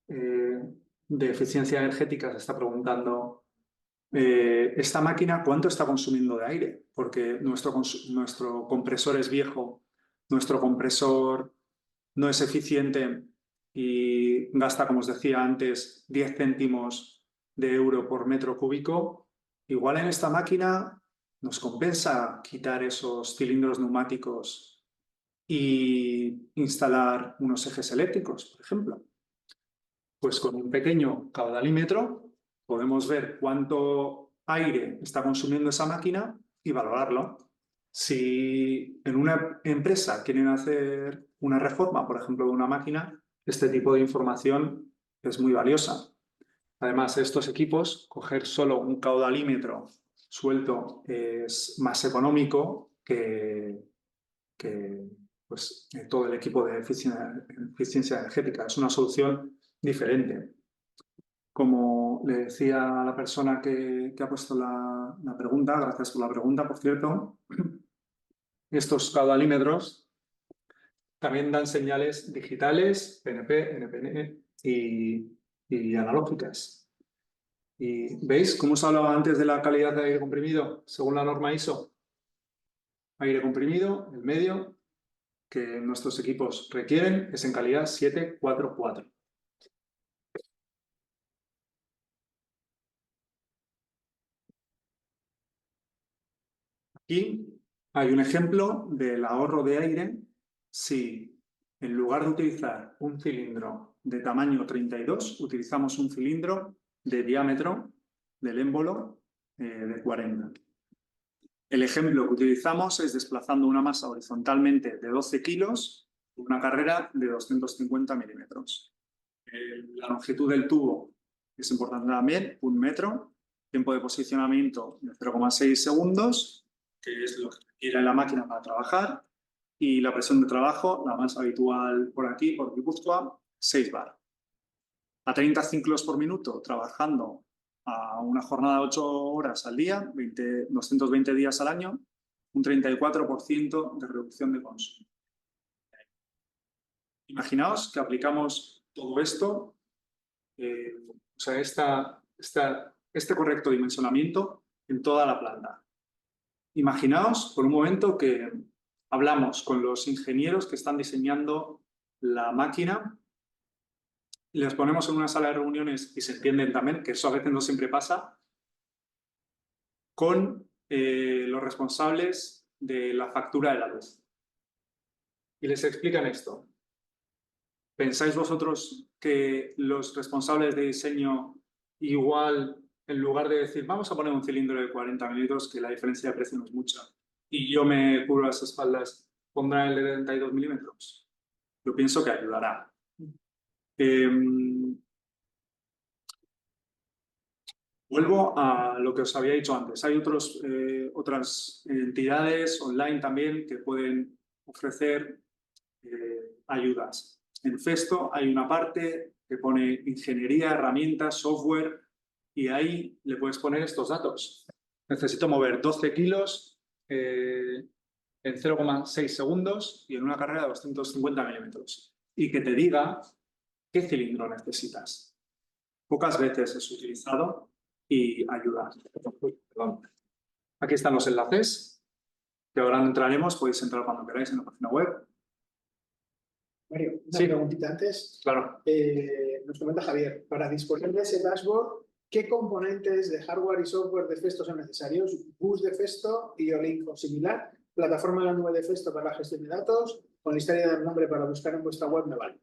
de eficiencia energética se está preguntando esta máquina cuánto está consumiendo de aire, porque nuestro compresor es viejo, nuestro compresor no es eficiente y gasta, como os decía antes, 10 céntimos de euro por metro cúbico, igual en esta máquina nos compensa quitar esos cilindros neumáticos y instalar unos ejes eléctricos, por ejemplo. Pues con un pequeño caudalímetro podemos ver cuánto aire está consumiendo esa máquina y valorarlo. Si en una empresa quieren hacer una reforma, por ejemplo, de una máquina, este tipo de información es muy valiosa. Además, estos equipos, coger solo un caudalímetro suelto es más económico que pues, todo el equipo de eficiencia energética. Es una solución diferente. Como le decía a la persona que ha puesto la pregunta, gracias por la pregunta, por cierto, estos caudalímetros también dan señales digitales, PNP, NPN y analógicas. ¿Y veis cómo os hablaba antes de la calidad de aire comprimido según la norma ISO? Aire comprimido, el medio, que nuestros equipos requieren, es en calidad 744. Aquí hay un ejemplo del ahorro de aire si en lugar de utilizar un cilindro de tamaño 32, utilizamos un cilindro de diámetro del émbolo de 40. El ejemplo que utilizamos es desplazando una masa horizontalmente de 12 kilos, una carrera de 250 milímetros. La longitud del tubo es importante también, 1 metro, tiempo de posicionamiento de 0,6 segundos, que es lo que requiere la máquina para trabajar, y la presión de trabajo, la más habitual por aquí, por Guipúzcoa, 6 bar. A 30 ciclos por minuto, trabajando a una jornada de 8 horas al día, 220 días al año, un 34% de reducción de consumo. Imaginaos que aplicamos todo esto, o sea, este correcto dimensionamiento en toda la planta. Imaginaos por un momento que hablamos con los ingenieros que están diseñando la máquina y les ponemos en una sala de reuniones y se entienden también, que eso a veces no siempre pasa, con los responsables de la factura de la luz. Y les explican esto. ¿Pensáis vosotros que los responsables de diseño igual, en lugar de decir vamos a poner un cilindro de 40 milímetros, que la diferencia de precio no es mucha, y yo me cubro las espaldas, pondrán el de 32 milímetros? Yo pienso que ayudará. Vuelvo a lo que os había dicho antes. Hay otras entidades online también que pueden ofrecer ayudas. En Festo hay una parte que pone ingeniería, herramientas, software, y ahí le puedes poner estos datos. Necesito mover 12 kilos en 0,6 segundos y en una carrera de 250 milímetros. Y que te diga qué cilindro necesitas. Pocas veces es utilizado y ayuda. Perdón. Aquí están los enlaces, que ahora no entraremos, podéis entrar cuando queráis en la página web. Mario, una Sí. preguntita antes. Claro. Nos comenta Javier, para disponer de ese dashboard, ¿qué componentes de hardware y software de Festo son necesarios? ¿Bus de Festo, IO-Link o similar? ¿Plataforma en la nube de Festo para la gestión de datos? ¿Con la historia del nombre para buscar en vuestra web me vale?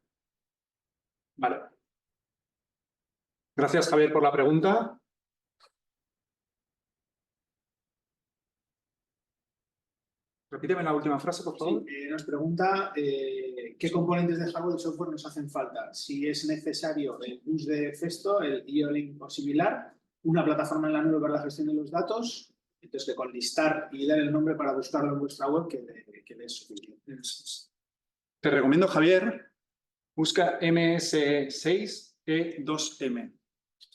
Vale. Gracias, Javier, por la pregunta. Repíteme la última frase, por favor. Sí, nos pregunta qué componentes de hardware y software nos hacen falta. Si es necesario el bus de Festo, el IO-Link o similar, una plataforma en la nube para la gestión de los datos, entonces que con listar y dar el nombre para buscarlo en vuestra web que es suficiente. Te recomiendo, Javier, busca MS6E2M.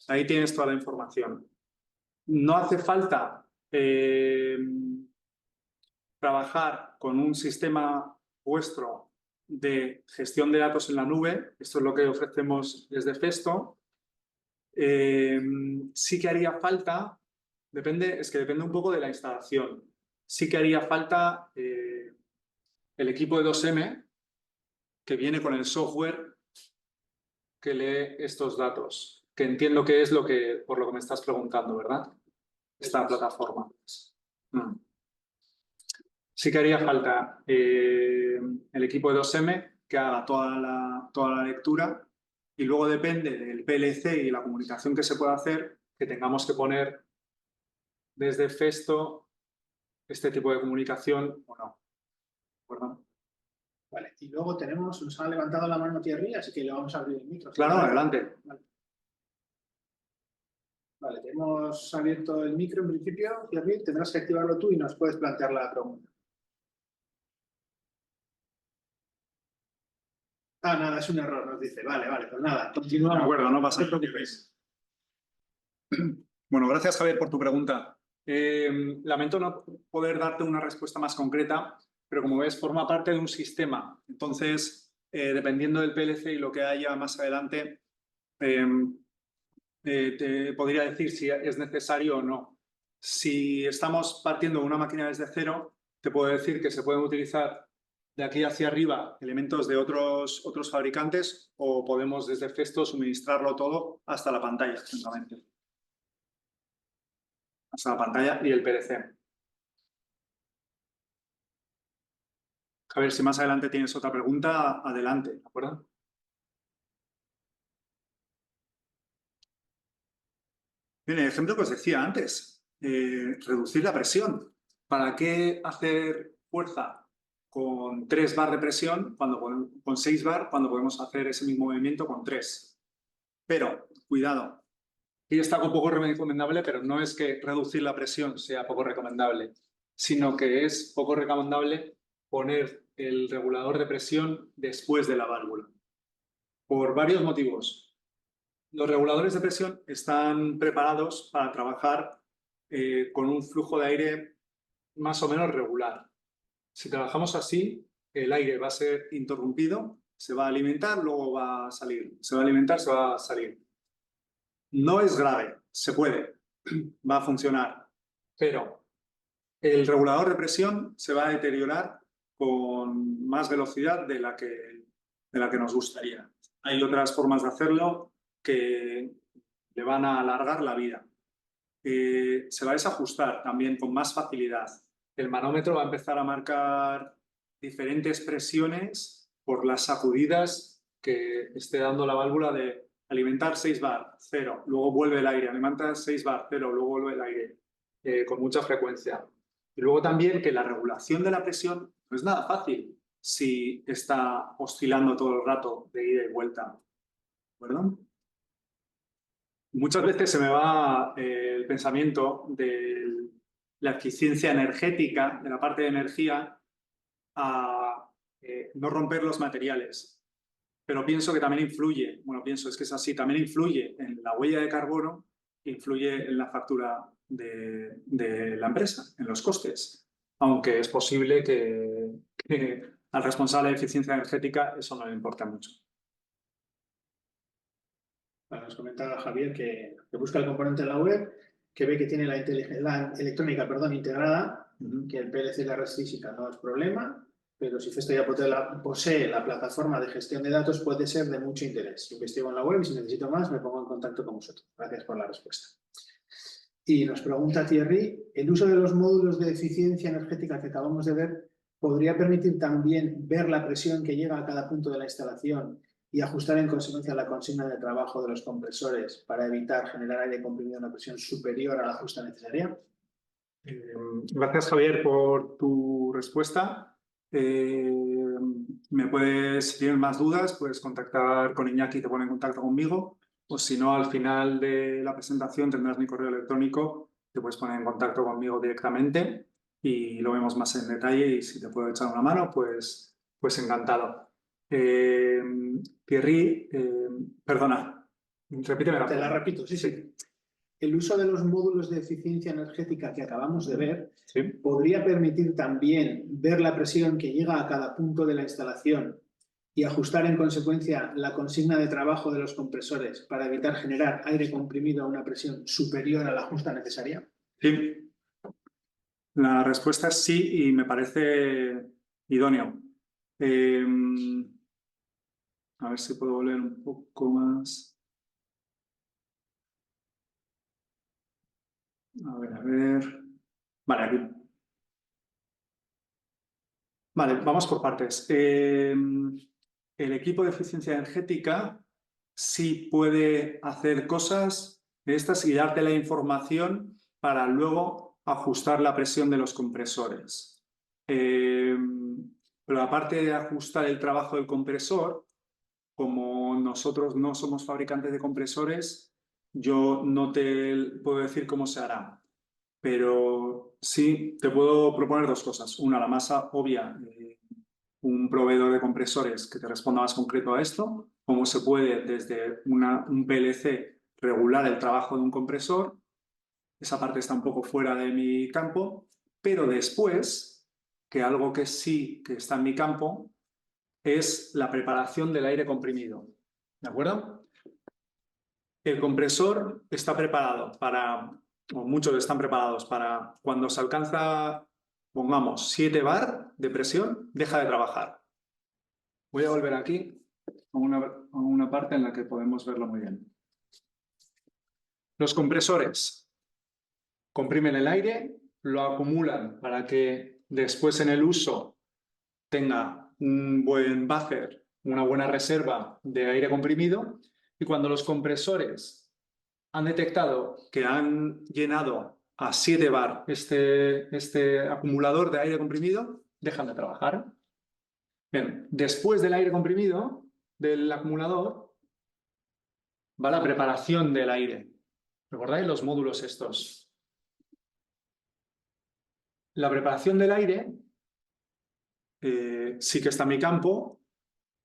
Ahí tienes toda la información. No hace falta trabajar con un sistema vuestro de gestión de datos en la nube. Esto es lo que ofrecemos desde Festo. Sí que haría falta, depende un poco de la instalación. Sí que haría falta el equipo de 2M que viene con el software que lee estos datos, que entiendo que es por lo que me estás preguntando, ¿verdad? Esta plataforma. sí que haría falta el equipo de 2M que haga toda la lectura y luego depende del PLC y la comunicación que se pueda hacer, que tengamos que poner desde Festo este tipo de comunicación o no. ¿De acuerdo? Vale, y luego nos ha levantado la mano Thierry, así que le vamos a abrir el micro. Claro, ¿Vale? adelante. Vale, te hemos abierto el micro en principio, Thierry, tendrás que activarlo tú y nos puedes plantear la pregunta. Ah, nada, es un error, nos dice. Vale, pues nada, continuamos. De acuerdo, no pasa nada. No te preocupes. Bueno, gracias Javier por tu pregunta. Lamento no poder darte una respuesta más concreta, pero como ves, forma parte de un sistema. Entonces, dependiendo del PLC y lo que haya más adelante, te podría decir si es necesario o no. Si estamos partiendo de una máquina desde cero, te puedo decir que se pueden utilizar de aquí hacia arriba elementos de otros fabricantes o podemos desde Festo suministrarlo todo hasta la pantalla, simplemente. Hasta la pantalla y el PLC. A ver, si más adelante tienes otra pregunta, adelante, ¿de acuerdo? Bien, el ejemplo que os decía antes, reducir la presión. ¿Para qué hacer fuerza con 3 bar de presión con 6 bar cuando podemos hacer ese mismo movimiento con 3? Pero, cuidado, aquí está poco recomendable, pero no es que reducir la presión sea poco recomendable, sino que es poco recomendable poner el regulador de presión después de la válvula. Por varios motivos. Los reguladores de presión están preparados para trabajar con un flujo de aire más o menos regular. Si trabajamos así, el aire va a ser interrumpido, se va a alimentar, luego va a salir. Se va a alimentar, se va a salir. No es grave, se puede, va a funcionar, pero el regulador de presión se va a deteriorar con más velocidad de la que nos gustaría. Hay otras formas de hacerlo que le van a alargar la vida. Se va a desajustar también con más facilidad. El manómetro va a empezar a marcar diferentes presiones por las sacudidas que esté dando la válvula de alimentar 6 bar, 0, luego vuelve el aire, alimentar 6 bar, 0, luego vuelve el aire, con mucha frecuencia. Y luego también que la regulación de la presión no es nada fácil si está oscilando todo el rato de ida y vuelta. ¿De acuerdo? Muchas veces se me va el pensamiento de la eficiencia energética, de la parte de energía, a no romper los materiales. Pero pienso que también influye, es que es así, también influye en la huella de carbono, influye en la factura de la empresa, en los costes. Aunque es posible que al responsable de eficiencia energética eso no le importa mucho. Bueno, nos comentaba Javier que busca el componente de la web, que ve que tiene la electrónica integrada, que el PLC y la red física no es problema, pero si Festo ya posee la plataforma de gestión de datos puede ser de mucho interés. Investigo en la web y si necesito más me pongo en contacto con vosotros. Gracias por la respuesta. Y nos pregunta Thierry, ¿el uso de los módulos de eficiencia energética que acabamos de ver podría permitir también ver la presión que llega a cada punto de la instalación y ajustar en consecuencia la consigna de trabajo de los compresores para evitar generar aire comprimido a una presión superior a la justa necesaria? Gracias, Javier, por tu respuesta. Si tienes más dudas, puedes contactar con Iñaki y te pone en contacto conmigo. O si no, al final de la presentación tendrás mi correo electrónico, te puedes poner en contacto conmigo directamente y lo vemos más en detalle y si te puedo echar una mano, pues encantado. Thierry, perdona, repíteme la pregunta. Te la repito, sí. El uso de los módulos de eficiencia energética que acabamos de ver podría permitir también ver la presión que llega a cada punto de la instalación y ajustar en consecuencia la consigna de trabajo de los compresores para evitar generar aire comprimido a una presión superior a la justa necesaria. Sí. La respuesta es sí y me parece idóneo. A ver si puedo volver un poco más. A ver. Vale, aquí. Vale, vamos por partes. El equipo de eficiencia energética sí puede hacer cosas de estas y darte la información para luego ajustar la presión de los compresores. Pero aparte de ajustar el trabajo del compresor, como nosotros no somos fabricantes de compresores, yo no te puedo decir cómo se hará. Pero sí te puedo proponer dos cosas. Una, la más obvia, un proveedor de compresores que te responda más concreto a esto, cómo se puede desde un PLC regular el trabajo de un compresor. Esa parte está un poco fuera de mi campo, pero después, que algo que sí que está en mi campo, es la preparación del aire comprimido. ¿De acuerdo? El compresor está preparado para, o muchos están preparados para cuando se alcanza, pongamos, 7 bar de presión, deja de trabajar. Voy a volver aquí a una parte en la que podemos verlo muy bien. Los compresores comprimen el aire, lo acumulan para que después en el uso tenga un buen buffer, una buena reserva de aire comprimido, y cuando los compresores han detectado que han llenado a 7 bar este acumulador de aire comprimido, dejan de trabajar. Bien, después del aire comprimido, del acumulador, va la preparación del aire. ¿Recordáis los módulos estos? La preparación del aire sí que está en mi campo,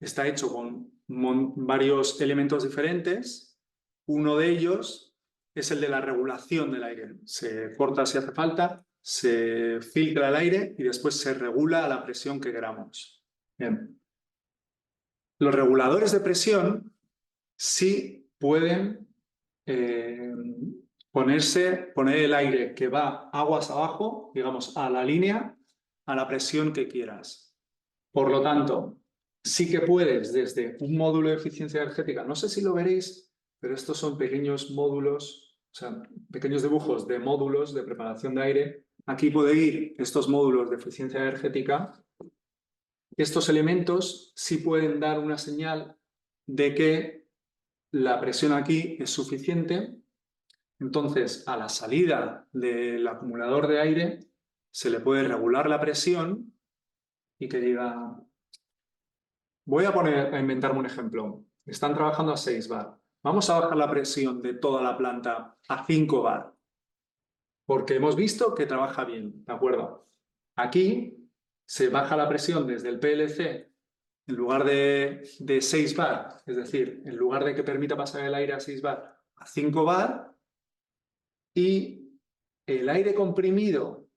está hecho con varios elementos diferentes. Uno de ellos es el de la regulación del aire. Se corta si hace falta, se filtra el aire y después se regula a la presión que queramos. Bien. Los reguladores de presión sí pueden poner el aire que va aguas abajo, digamos, a la línea, a la presión que quieras. Por lo tanto, sí que puedes desde un módulo de eficiencia energética, no sé si lo veréis, pero estos son pequeños módulos, o sea, pequeños dibujos de módulos de preparación de aire. Aquí puede ir estos módulos de eficiencia energética. Estos elementos sí pueden dar una señal de que la presión aquí es suficiente. Entonces, a la salida del acumulador de aire se le puede regular la presión y que diga, voy a inventarme un ejemplo. Están trabajando a 6 bar. Vamos a bajar la presión de toda la planta a 5 bar. Porque hemos visto que trabaja bien, ¿de acuerdo? Aquí se baja la presión desde el PLC en lugar de 6 bar, es decir, en lugar de que permita pasar el aire a 6 bar, a 5 bar, y el aire comprimido,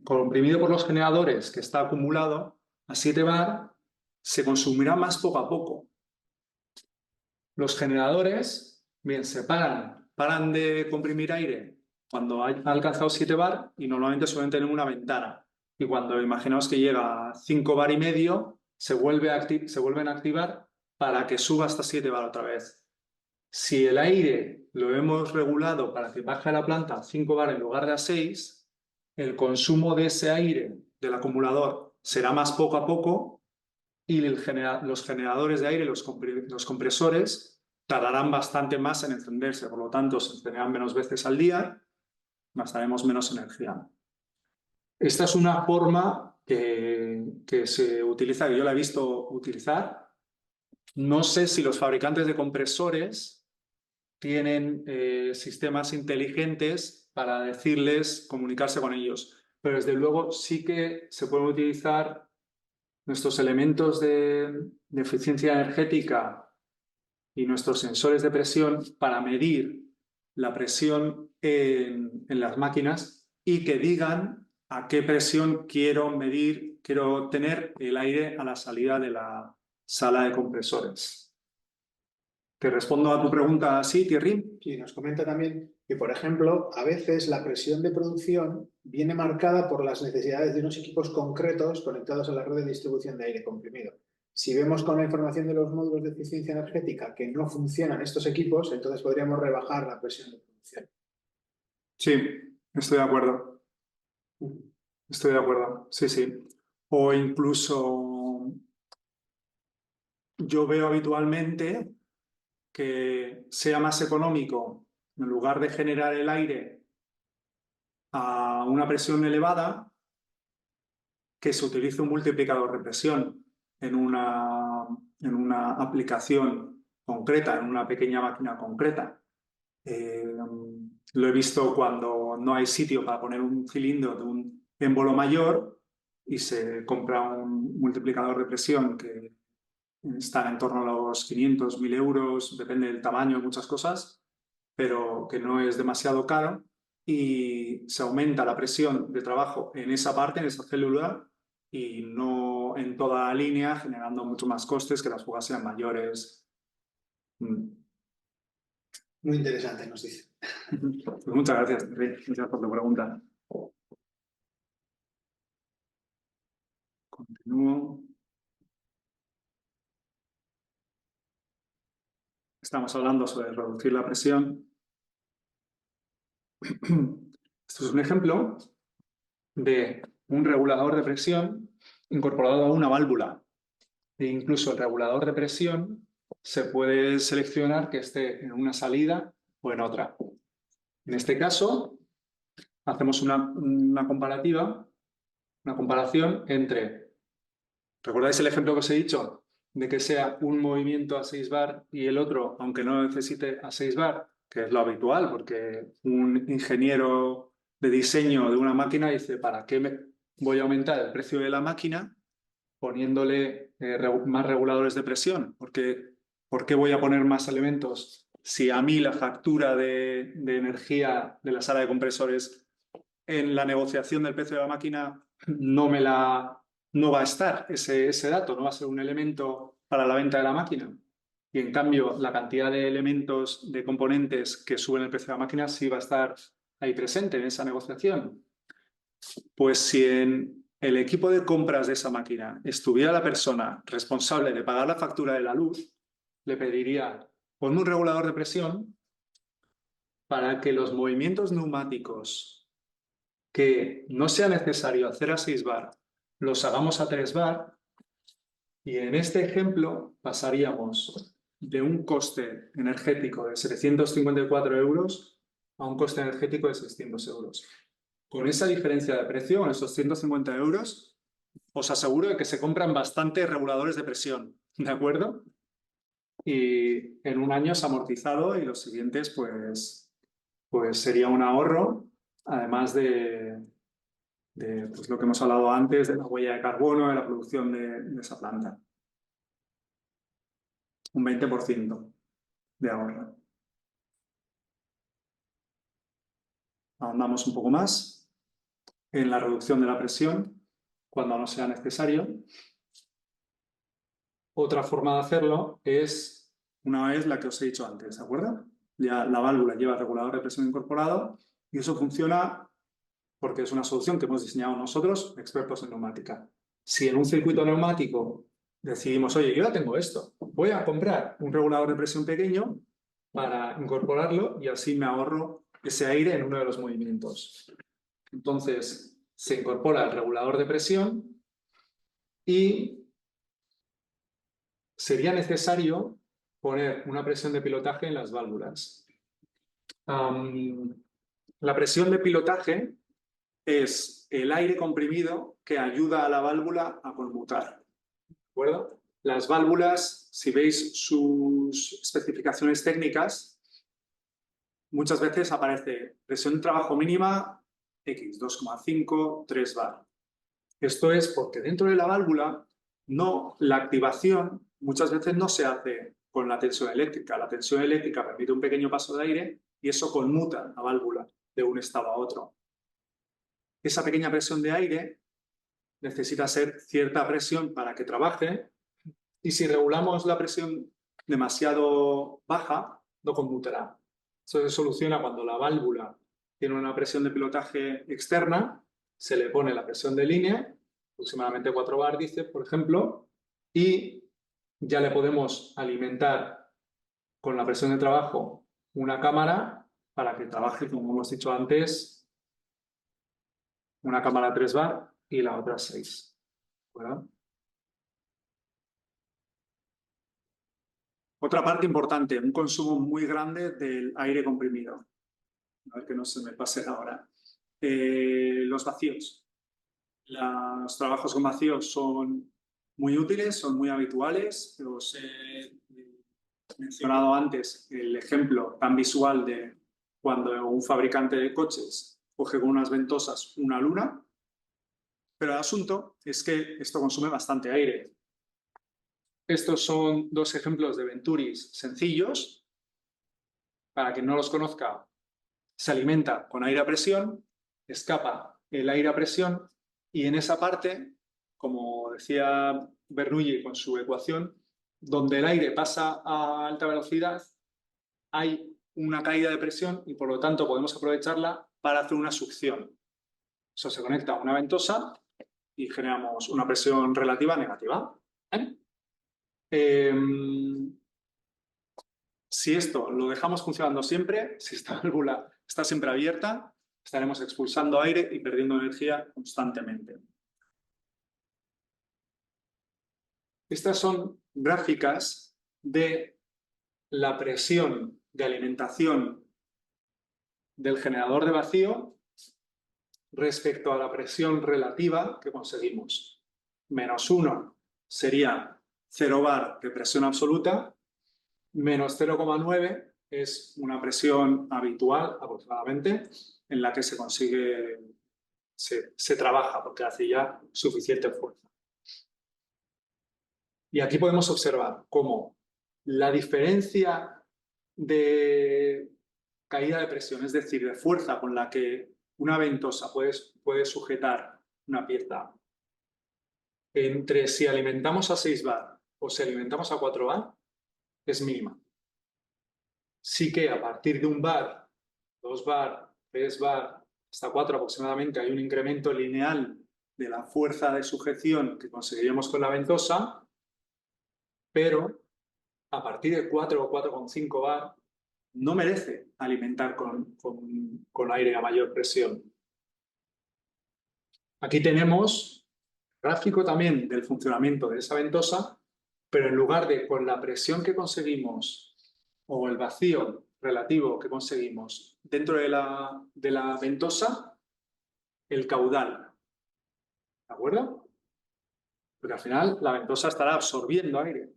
comprimido por los generadores que está acumulado a 7 bar se consumirá más poco a poco. Los generadores, bien, se paran de comprimir aire cuando ha alcanzado 7 bar y normalmente suelen tener una ventana. Y cuando imaginaos que llega a 5 bar y medio, se vuelven a activar para que suba hasta 7 bar otra vez. Si el aire lo hemos regulado para que baje la planta a 5 bar en lugar de a 6, el consumo de ese aire del acumulador será más poco a poco y los generadores de aire, los compresores, tardarán bastante más en encenderse. Por lo tanto, se encenderán menos veces al día, gastaremos menos energía. Esta es una forma que se utiliza, que yo la he visto utilizar. No sé si los fabricantes de compresores tienen sistemas inteligentes para decirles, comunicarse con ellos. Pero desde luego sí que se pueden utilizar nuestros elementos de eficiencia energética y nuestros sensores de presión para medir la presión en las máquinas y que digan a qué presión quiero tener el aire a la salida de la sala de compresores. ¿Te respondo a tu pregunta así, Thierry? Sí, nos comenta también que, por ejemplo, a veces la presión de producción viene marcada por las necesidades de unos equipos concretos conectados a la red de distribución de aire comprimido. Si vemos con la información de los módulos de eficiencia energética que no funcionan estos equipos, entonces podríamos rebajar la presión de producción. Sí, estoy de acuerdo. Estoy de acuerdo, sí, sí. O incluso yo veo habitualmente que sea más económico, en lugar de generar el aire a una presión elevada, que se utilice un multiplicador de presión en una aplicación concreta, en una pequeña máquina concreta. Lo he visto cuando no hay sitio para poner un cilindro de un émbolo mayor y se compra un multiplicador de presión que está en torno a los 500, 1000 euros, depende del tamaño, muchas cosas, pero que no es demasiado caro y se aumenta la presión de trabajo en esa parte, en esa célula, y no en toda la línea, generando mucho más costes, que las fugas sean mayores. Muy interesante, nos dice. Pues muchas gracias, Henry. Gracias por tu pregunta. Continúo. Estamos hablando sobre reducir la presión. Esto es un ejemplo de un regulador de presión incorporado a una válvula. E incluso el regulador de presión se puede seleccionar que esté en una salida o en otra. En este caso, hacemos una comparación entre, ¿recordáis el ejemplo que os he dicho? De que sea un movimiento a 6 bar y el otro, aunque no necesite a 6 bar, que es lo habitual, porque un ingeniero de diseño de una máquina dice, ¿para qué voy a aumentar el precio de la máquina poniéndole más reguladores de presión? Porque, ¿por qué voy a poner más elementos si a mí la factura de energía de la sala de compresores en la negociación del precio de la máquina no va a estar ese dato, no va a ser un elemento para la venta de la máquina? Y en cambio, la cantidad de elementos, de componentes que suben el precio de la máquina sí va a estar ahí presente en esa negociación. Pues si en el equipo de compras de esa máquina estuviera la persona responsable de pagar la factura de la luz, le pediría, ponme un regulador de presión para que los movimientos neumáticos que no sea necesario hacer a 6 bar, los hagamos a 3 bar, y en este ejemplo pasaríamos de un coste energético de 754 euros a un coste energético de 600 euros. Con esa diferencia de precio, con esos 150 euros, os aseguro de que se compran bastantes reguladores de presión, ¿de acuerdo? Y en un año es amortizado y los siguientes, pues sería un ahorro, además de pues lo que hemos hablado antes, de la huella de carbono, de la producción de esa planta. Un 20% de ahorro. Ahondamos un poco más en la reducción de la presión cuando no sea necesario. Otra forma de hacerlo es, una vez la que os he dicho antes, ¿de acuerdo? Ya la válvula lleva regulador de presión incorporado y eso funciona porque es una solución que hemos diseñado nosotros, expertos en neumática. Si en un circuito neumático decidimos, oye, yo ya tengo esto, voy a comprar un regulador de presión pequeño para incorporarlo y así me ahorro ese aire en uno de los movimientos. Entonces, se incorpora el regulador de presión y sería necesario poner una presión de pilotaje en las válvulas. La presión de pilotaje es el aire comprimido que ayuda a la válvula a conmutar. ¿De acuerdo? Las válvulas, si veis sus especificaciones técnicas, muchas veces aparece presión de trabajo mínima X, 2,5, 3 bar. Esto es porque dentro de la válvula la activación muchas veces no se hace con la tensión eléctrica. La tensión eléctrica permite un pequeño paso de aire y eso conmuta la válvula de un estado a otro. Esa pequeña presión de aire necesita ser cierta presión para que trabaje y si regulamos la presión demasiado baja, no conmutará. Eso se soluciona cuando la válvula tiene una presión de pilotaje externa, se le pone la presión de línea, aproximadamente 4 bar, dice, por ejemplo, y ya le podemos alimentar con la presión de trabajo una cámara para que trabaje, como hemos dicho antes, Una cámara 3 bar y la otra 6. ¿Verdad? Otra parte importante, un consumo muy grande del aire comprimido. A ver que no se me pase ahora. Los vacíos. Los trabajos con vacíos son muy útiles, son muy habituales. Os he mencionado antes el ejemplo tan visual de cuando un fabricante de coches coge con unas ventosas una luna, pero el asunto es que esto consume bastante aire. Estos son dos ejemplos de Venturis sencillos. Para quien no los conozca, se alimenta con aire a presión, escapa el aire a presión y en esa parte, como decía Bernoulli con su ecuación, donde el aire pasa a alta velocidad, hay una caída de presión y por lo tanto podemos aprovecharla para hacer una succión. Eso se conecta a una ventosa y generamos una presión relativa negativa. Si esto lo dejamos funcionando siempre, si esta válvula está siempre abierta, estaremos expulsando aire y perdiendo energía constantemente. Estas son gráficas de la presión de alimentación del generador de vacío respecto a la presión relativa que conseguimos. -1 sería 0 bar de presión absoluta, menos 0,9 es una presión habitual aproximadamente en la que se consigue, se trabaja porque hace ya suficiente fuerza. Y aquí podemos observar cómo la diferencia de caída de presión, es decir, de fuerza con la que una ventosa puede sujetar una pieza, entre si alimentamos a 6 bar o si alimentamos a 4 bar, es mínima. Sí que a partir de 1 bar, 2 bar, 3 bar, hasta 4 aproximadamente, hay un incremento lineal de la fuerza de sujeción que conseguiríamos con la ventosa, pero a partir de 4 o 4,5 bar no merece alimentar con aire a mayor presión. Aquí tenemos gráfico también del funcionamiento de esa ventosa, pero en lugar de con la presión que conseguimos o el vacío relativo que conseguimos dentro de la ventosa, el caudal. ¿De acuerdo? Porque al final la ventosa estará absorbiendo aire.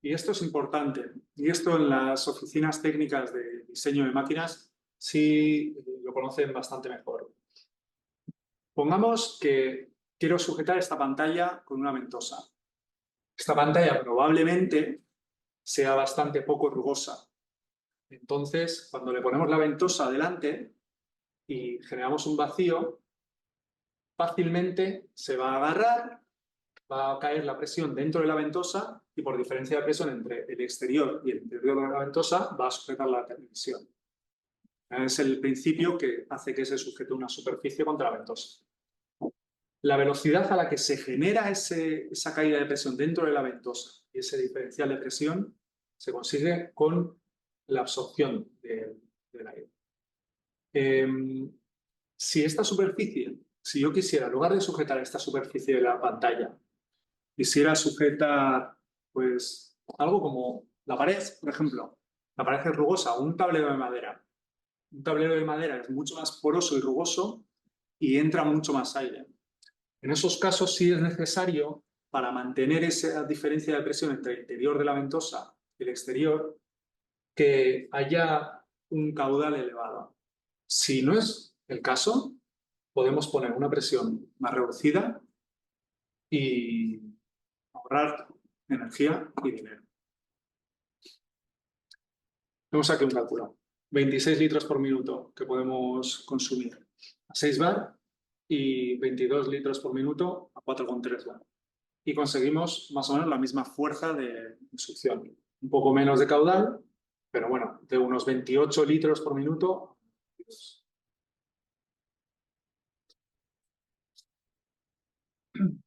Y esto es importante. Y esto en las oficinas técnicas de diseño de máquinas sí lo conocen bastante mejor. Pongamos que quiero sujetar esta pantalla con una ventosa. Esta pantalla probablemente sea bastante poco rugosa. Entonces, cuando le ponemos la ventosa delante y generamos un vacío, fácilmente se va a agarrar, va a caer la presión dentro de la ventosa y por diferencia de presión entre el exterior y el interior de la ventosa va a sujetar la tensión. Es el principio que hace que se sujete una superficie contra la ventosa. La velocidad a la que se genera esa caída de presión dentro de la ventosa y ese diferencial de presión se consigue con la absorción del aire. Si esta superficie, si yo quisiera, en lugar de sujetar esta superficie de la pantalla, quisiera sujetar pues algo como la pared, por ejemplo, la pared es rugosa, o un tablero de madera. Un tablero de madera es mucho más poroso y rugoso y entra mucho más aire. En esos casos sí es necesario, para mantener esa diferencia de presión entre el interior de la ventosa y el exterior, que haya un caudal elevado. Si no es el caso, podemos poner una presión más reducida y ahorrar energía y dinero. Vemos aquí un cálculo. 26 litros por minuto que podemos consumir a 6 bar y 22 litros por minuto a 4,3 bar. Y conseguimos más o menos la misma fuerza de succión. Un poco menos de caudal, pero bueno, de unos 28 litros por minuto.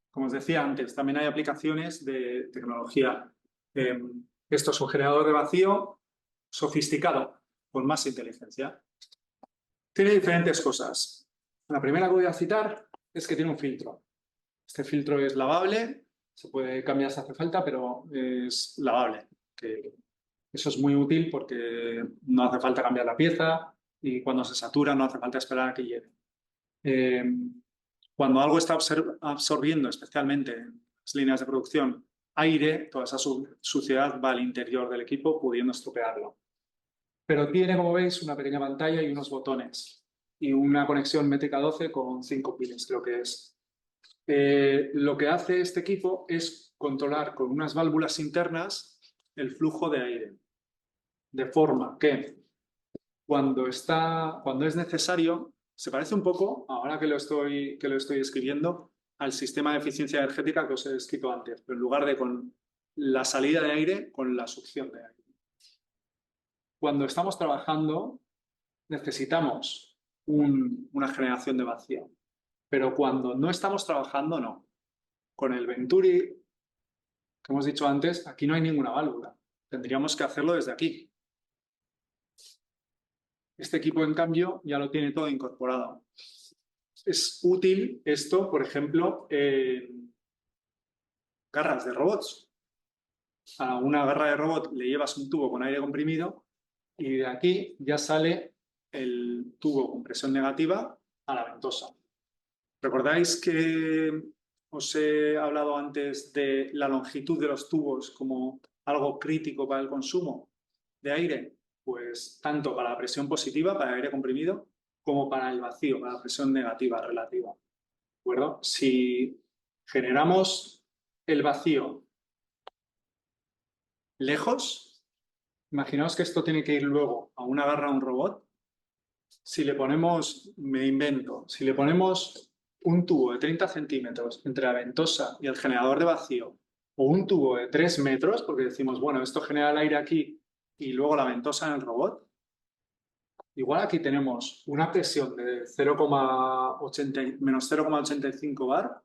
Como os decía antes, también hay aplicaciones de tecnología. Esto es un generador de vacío sofisticado, con más inteligencia. Tiene diferentes cosas. La primera que voy a citar es que tiene un filtro. Este filtro es lavable, se puede cambiar si hace falta, pero es lavable. Eso es muy útil porque no hace falta cambiar la pieza y cuando se satura no hace falta esperar a que llegue. Cuando algo está absorbiendo, especialmente en las líneas de producción, aire, toda esa suciedad va al interior del equipo pudiendo estropearlo. Pero tiene, como veis, una pequeña pantalla y unos botones y una conexión métrica 12 con 5 pines, creo que es. Lo que hace este equipo es controlar con unas válvulas internas el flujo de aire, de forma que cuando es necesario, se parece un poco, ahora que lo estoy escribiendo, al sistema de eficiencia energética que os he descrito antes, pero en lugar de con la salida de aire, con la succión de aire. Cuando estamos trabajando, necesitamos una generación de vacío, pero cuando no estamos trabajando, no. Con el Venturi, que hemos dicho antes, aquí no hay ninguna válvula. Tendríamos que hacerlo desde aquí. Este equipo, en cambio, ya lo tiene todo incorporado. Es útil esto, por ejemplo, en garras de robots. A una garra de robot le llevas un tubo con aire comprimido y de aquí ya sale el tubo con presión negativa a la ventosa. ¿Recordáis que os he hablado antes de la longitud de los tubos como algo crítico para el consumo de aire? Pues tanto para la presión positiva, para el aire comprimido, como para el vacío, para la presión negativa relativa. ¿De acuerdo? Si generamos el vacío lejos, imaginaos que esto tiene que ir luego a una garra a un robot. Si le ponemos, me invento, si le ponemos un tubo de 30 centímetros entre la ventosa y el generador de vacío, o un tubo de 3 metros, porque decimos, bueno, esto genera el aire aquí y luego la ventosa en el robot, igual aquí tenemos una presión de menos 0,85 bar,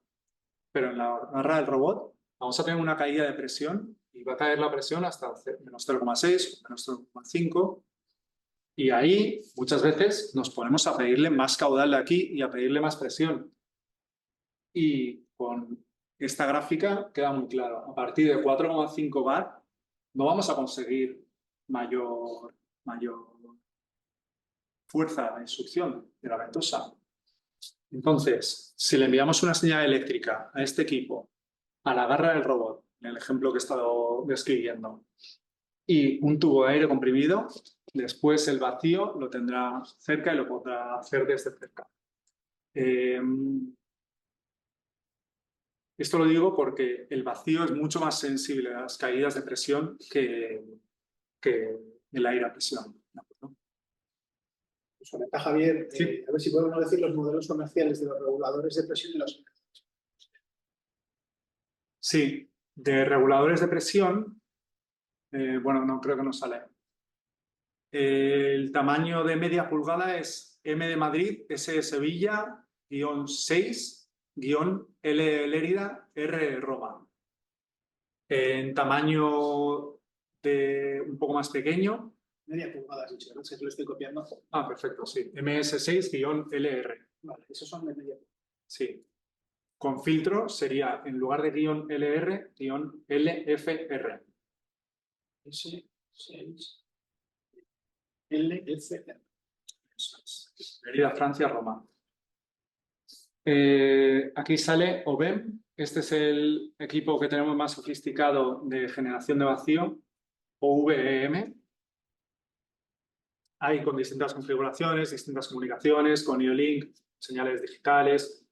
pero en la garra del robot vamos a tener una caída de presión y va a caer la presión hasta menos 0,6, menos 0,5. Y ahí muchas veces nos ponemos a pedirle más caudal de aquí y a pedirle más presión. Y con esta gráfica queda muy claro. A partir de 4,5 bar no vamos a conseguir mayor fuerza de succión de la ventosa. Entonces, si le enviamos una señal eléctrica a este equipo, a la garra del robot, en el ejemplo que he estado describiendo, y un tubo de aire comprimido, después el vacío lo tendrá cerca y lo podrá hacer desde cerca. Esto lo digo porque el vacío es mucho más sensible a las caídas de presión que el aire a presión. Pues comenta Javier, Sí. a ver si podemos decir los modelos comerciales de los reguladores de presión y los... Sí, de reguladores de presión, bueno, no creo que nos sale. El tamaño de media pulgada es M de Madrid, S de Sevilla, -6, L de Lérida, R de Roma. En tamaño de un poco más pequeño. Media pulgada, has dicho, ¿no? Si lo estoy copiando. Ah, perfecto, sí. MS6-LR. Vale, esos son de media pulgada. Sí. Con filtro sería, en lugar de -LR, -LFR. S6 LFR. Eso es. Lérida, Francia, Roma. Aquí sale OBEM. Este es el equipo que tenemos más sofisticado de generación de vacío, OVEM. Hay con distintas configuraciones, distintas comunicaciones, con IO-Link, señales digitales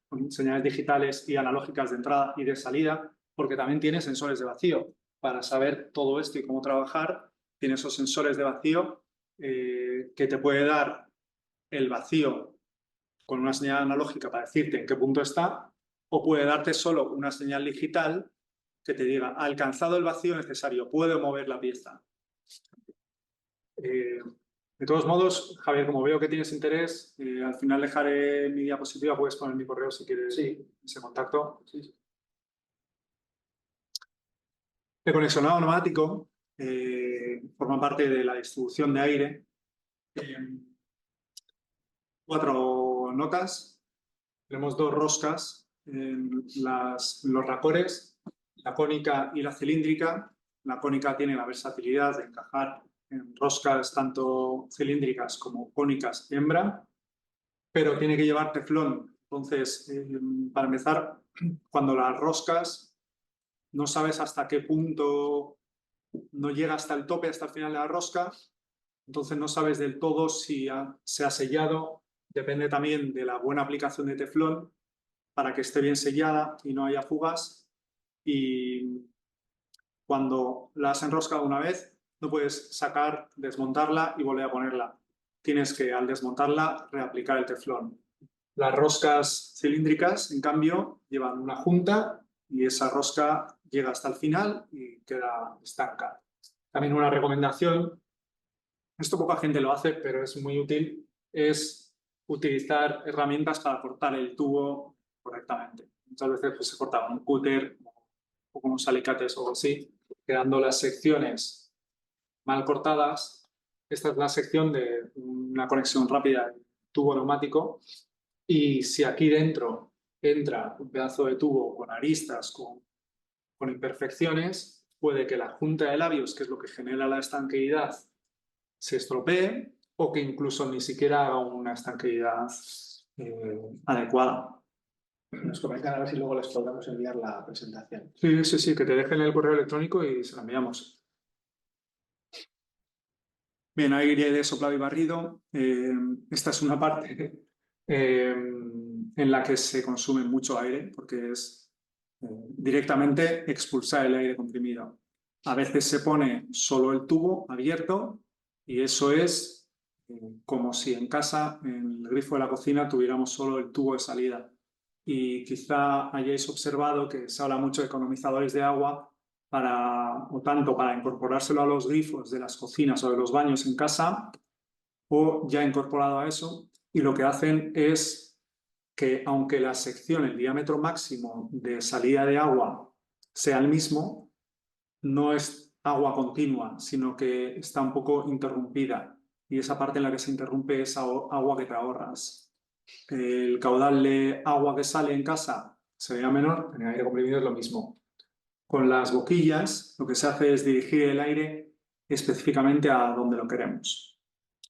y analógicas de entrada y de salida, porque también tiene sensores de vacío. Para saber todo esto y cómo trabajar, tiene esos sensores de vacío que te puede dar el vacío con una señal analógica para decirte en qué punto está, o puede darte solo una señal digital que te diga, ha alcanzado el vacío necesario, puedo mover la pieza. De todos modos, Javier, como veo que tienes interés, al final dejaré mi diapositiva, puedes poner mi correo si quieres ese contacto. Sí. El conexionado neumático forma parte de la distribución de aire. 4 notas. tenemos dos roscas en los racores, la cónica y la cilíndrica. La cónica tiene la versatilidad de encajar en roscas tanto cilíndricas como cónicas hembra, pero tiene que llevar teflón. Entonces, para empezar, cuando las roscas no sabes hasta qué punto, no llega hasta el tope, hasta el final de la rosca, entonces no sabes del todo si se ha sellado. Depende también de la buena aplicación de teflón para que esté bien sellada y no haya fugas. Y cuando la has enroscado una vez, no puedes sacar, desmontarla y volver a ponerla. Tienes que, al desmontarla, reaplicar el teflón. Las roscas cilíndricas, en cambio, llevan una junta y esa rosca llega hasta el final y queda estanca. También una recomendación, esto poca gente lo hace, pero es muy útil, es utilizar herramientas para cortar el tubo correctamente. Muchas veces pues, se corta con un cúter o con unos alicates o algo así, quedando las secciones mal cortadas. Esta es la sección de una conexión rápida del tubo neumático. Y si aquí dentro entra un pedazo de tubo con aristas, con imperfecciones, puede que la junta de labios, que es lo que genera la estanqueidad, se estropee o que incluso ni siquiera haga una estanqueidad adecuada. Nos comentan a ver si luego les podemos enviar la presentación. Sí, que te dejen el correo electrónico y se la enviamos. Bien, aire de soplado y barrido. Esta es una parte en la que se consume mucho aire porque es directamente expulsar el aire comprimido. A veces se pone solo el tubo abierto y eso es como si en casa, en el grifo de la cocina, tuviéramos solo el tubo de salida. Y quizá hayáis observado que se habla mucho de economizadores de agua o tanto para incorporárselo a los grifos de las cocinas o de los baños en casa o ya incorporado a eso, y lo que hacen es que aunque la sección, el diámetro máximo de salida de agua sea el mismo, no es agua continua, sino que está un poco interrumpida y esa parte en la que se interrumpe es agua que te ahorras. El caudal de agua que sale en casa sería menor, en el aire comprimido es lo mismo. Con las boquillas lo que se hace es dirigir el aire específicamente a donde lo queremos.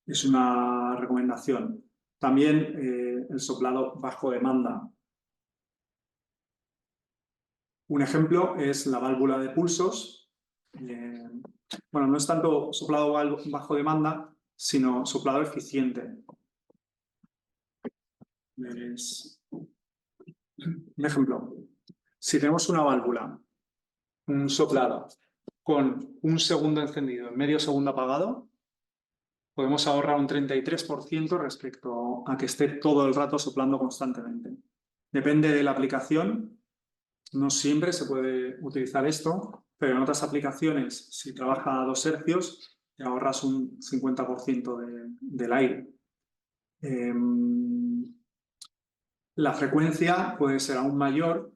Es una recomendación. También el soplado bajo demanda. Un ejemplo es la válvula de pulsos. Bueno, no es tanto soplado bajo demanda, sino soplado eficiente. Un ejemplo. Si tenemos una válvula, un soplado, con un segundo encendido y medio segundo apagado, podemos ahorrar un 33% respecto a que esté todo el rato soplando constantemente. Depende de la aplicación, no siempre se puede utilizar esto, pero en otras aplicaciones, si trabaja a 2 hercios, te ahorras un 50% del aire. La frecuencia puede ser aún mayor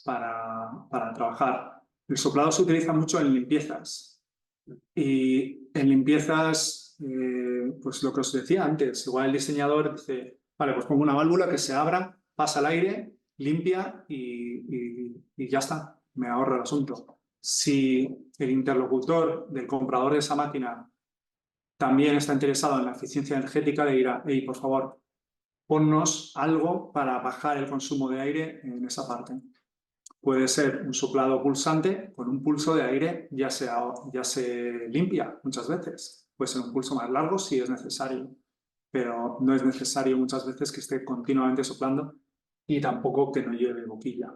para trabajar. El soplado se utiliza mucho en limpiezas. Y en limpiezas, pues lo que os decía antes, igual el diseñador dice, vale, pues pongo una válvula que se abra, pasa el aire, limpia y ya está, me ahorro el asunto. Si el interlocutor del comprador de esa máquina también está interesado en la eficiencia energética, le dirá, hey, por favor, ponnos algo para bajar el consumo de aire en esa parte. Puede ser un soplado pulsante, con un pulso de aire ya se limpia muchas veces. Puede ser un pulso más largo si es necesario, pero no es necesario muchas veces que esté continuamente soplando y tampoco que no lleve boquilla.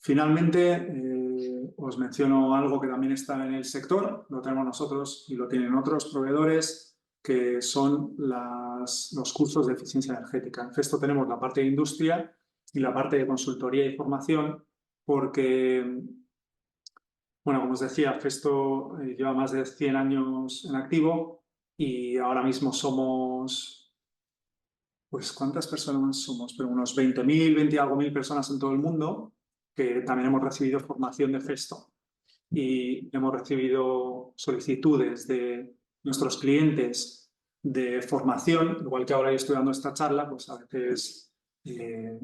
Finalmente, os menciono algo que también está en el sector, lo tenemos nosotros y lo tienen otros proveedores, que son los cursos de eficiencia energética. En Festo tenemos la parte de industria y la parte de consultoría y formación, porque, bueno, como os decía, Festo lleva más de 100 años en activo y ahora mismo somos, pues, ¿cuántas personas somos? Pero unos 20.000, 20 y algo mil personas en todo el mundo, que también hemos recibido formación de Festo y hemos recibido solicitudes de nuestros clientes de formación, igual que ahora yo estoy dando esta charla, pues a veces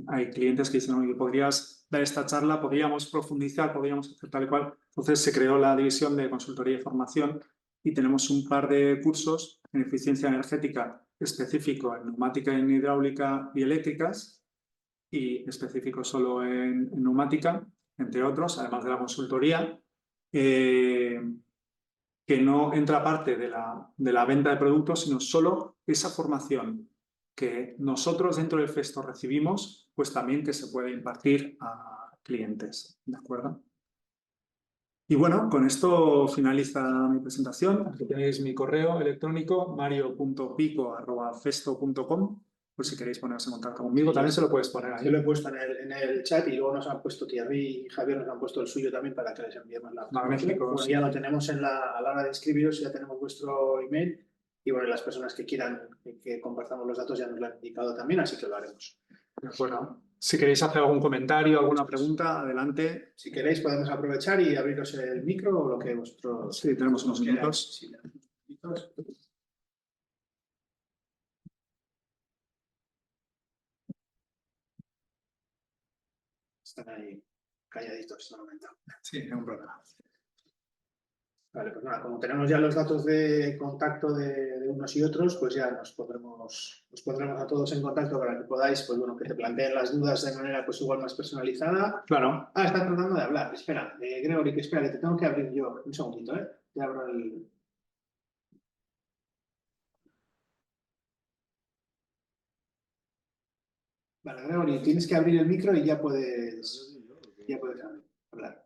Hay clientes que dicen, oye, podrías dar esta charla, podríamos profundizar, podríamos hacer tal y cual. Entonces se creó la división de consultoría y formación y tenemos un par de cursos en eficiencia energética específico en neumática y en hidráulica y eléctricas y específico solo en neumática, entre otros, además de la consultoría, que no entra parte de la venta de productos, sino solo esa formación que nosotros dentro del Festo recibimos, pues también que se puede impartir a clientes, ¿de acuerdo? Y bueno, con esto finaliza mi presentación. Aquí tenéis mi correo electrónico, mario.pico@festo.com, por si queréis poneros en contacto conmigo. También se lo puedes poner ahí. Yo lo he puesto en el chat y luego nos han puesto Thierry y Javier, nos han puesto el suyo también para que les enviemos la Magnífico. Bueno, ya lo tenemos a la hora de inscribiros, ya tenemos vuestro email y bueno, las personas que quieran que compartamos los datos ya nos lo han indicado también, así que lo haremos. De acuerdo. Si queréis hacer algún comentario, alguna pregunta, adelante. Si queréis podemos aprovechar y abriros el micro o lo que vosotros... Sí, tenemos unos minutos. Sí, tenemos unos minutos. Están ahí calladitos de momento. Sí, ningún problema. Vale, pues nada, como tenemos ya los datos de contacto de unos y otros, pues ya nos pondremos a todos en contacto para que podáis, pues bueno, que te planteen las dudas de manera pues igual más personalizada. Claro. Ah, están tratando de hablar. Espera, Gregory, que espera, que te tengo que abrir yo. Un segundito, ¿eh? Te abro el... Vale, Gregory, tienes que abrir el micro y ya puedes hablar.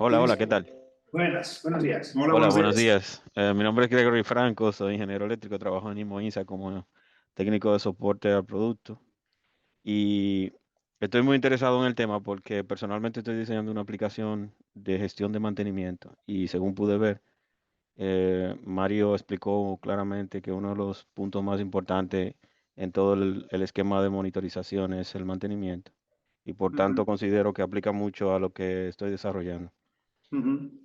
Hola, ¿qué tal? Buenos días. Hola, buenos días. Mi nombre es Gregory Franco, soy ingeniero eléctrico, trabajo en IMOINSA como técnico de soporte al producto. Y estoy muy interesado en el tema porque personalmente estoy diseñando una aplicación de gestión de mantenimiento. Y según pude ver, Mario explicó claramente que uno de los puntos más importantes en todo el esquema de monitorización es el mantenimiento. Y por tanto considero que aplica mucho a lo que estoy desarrollando.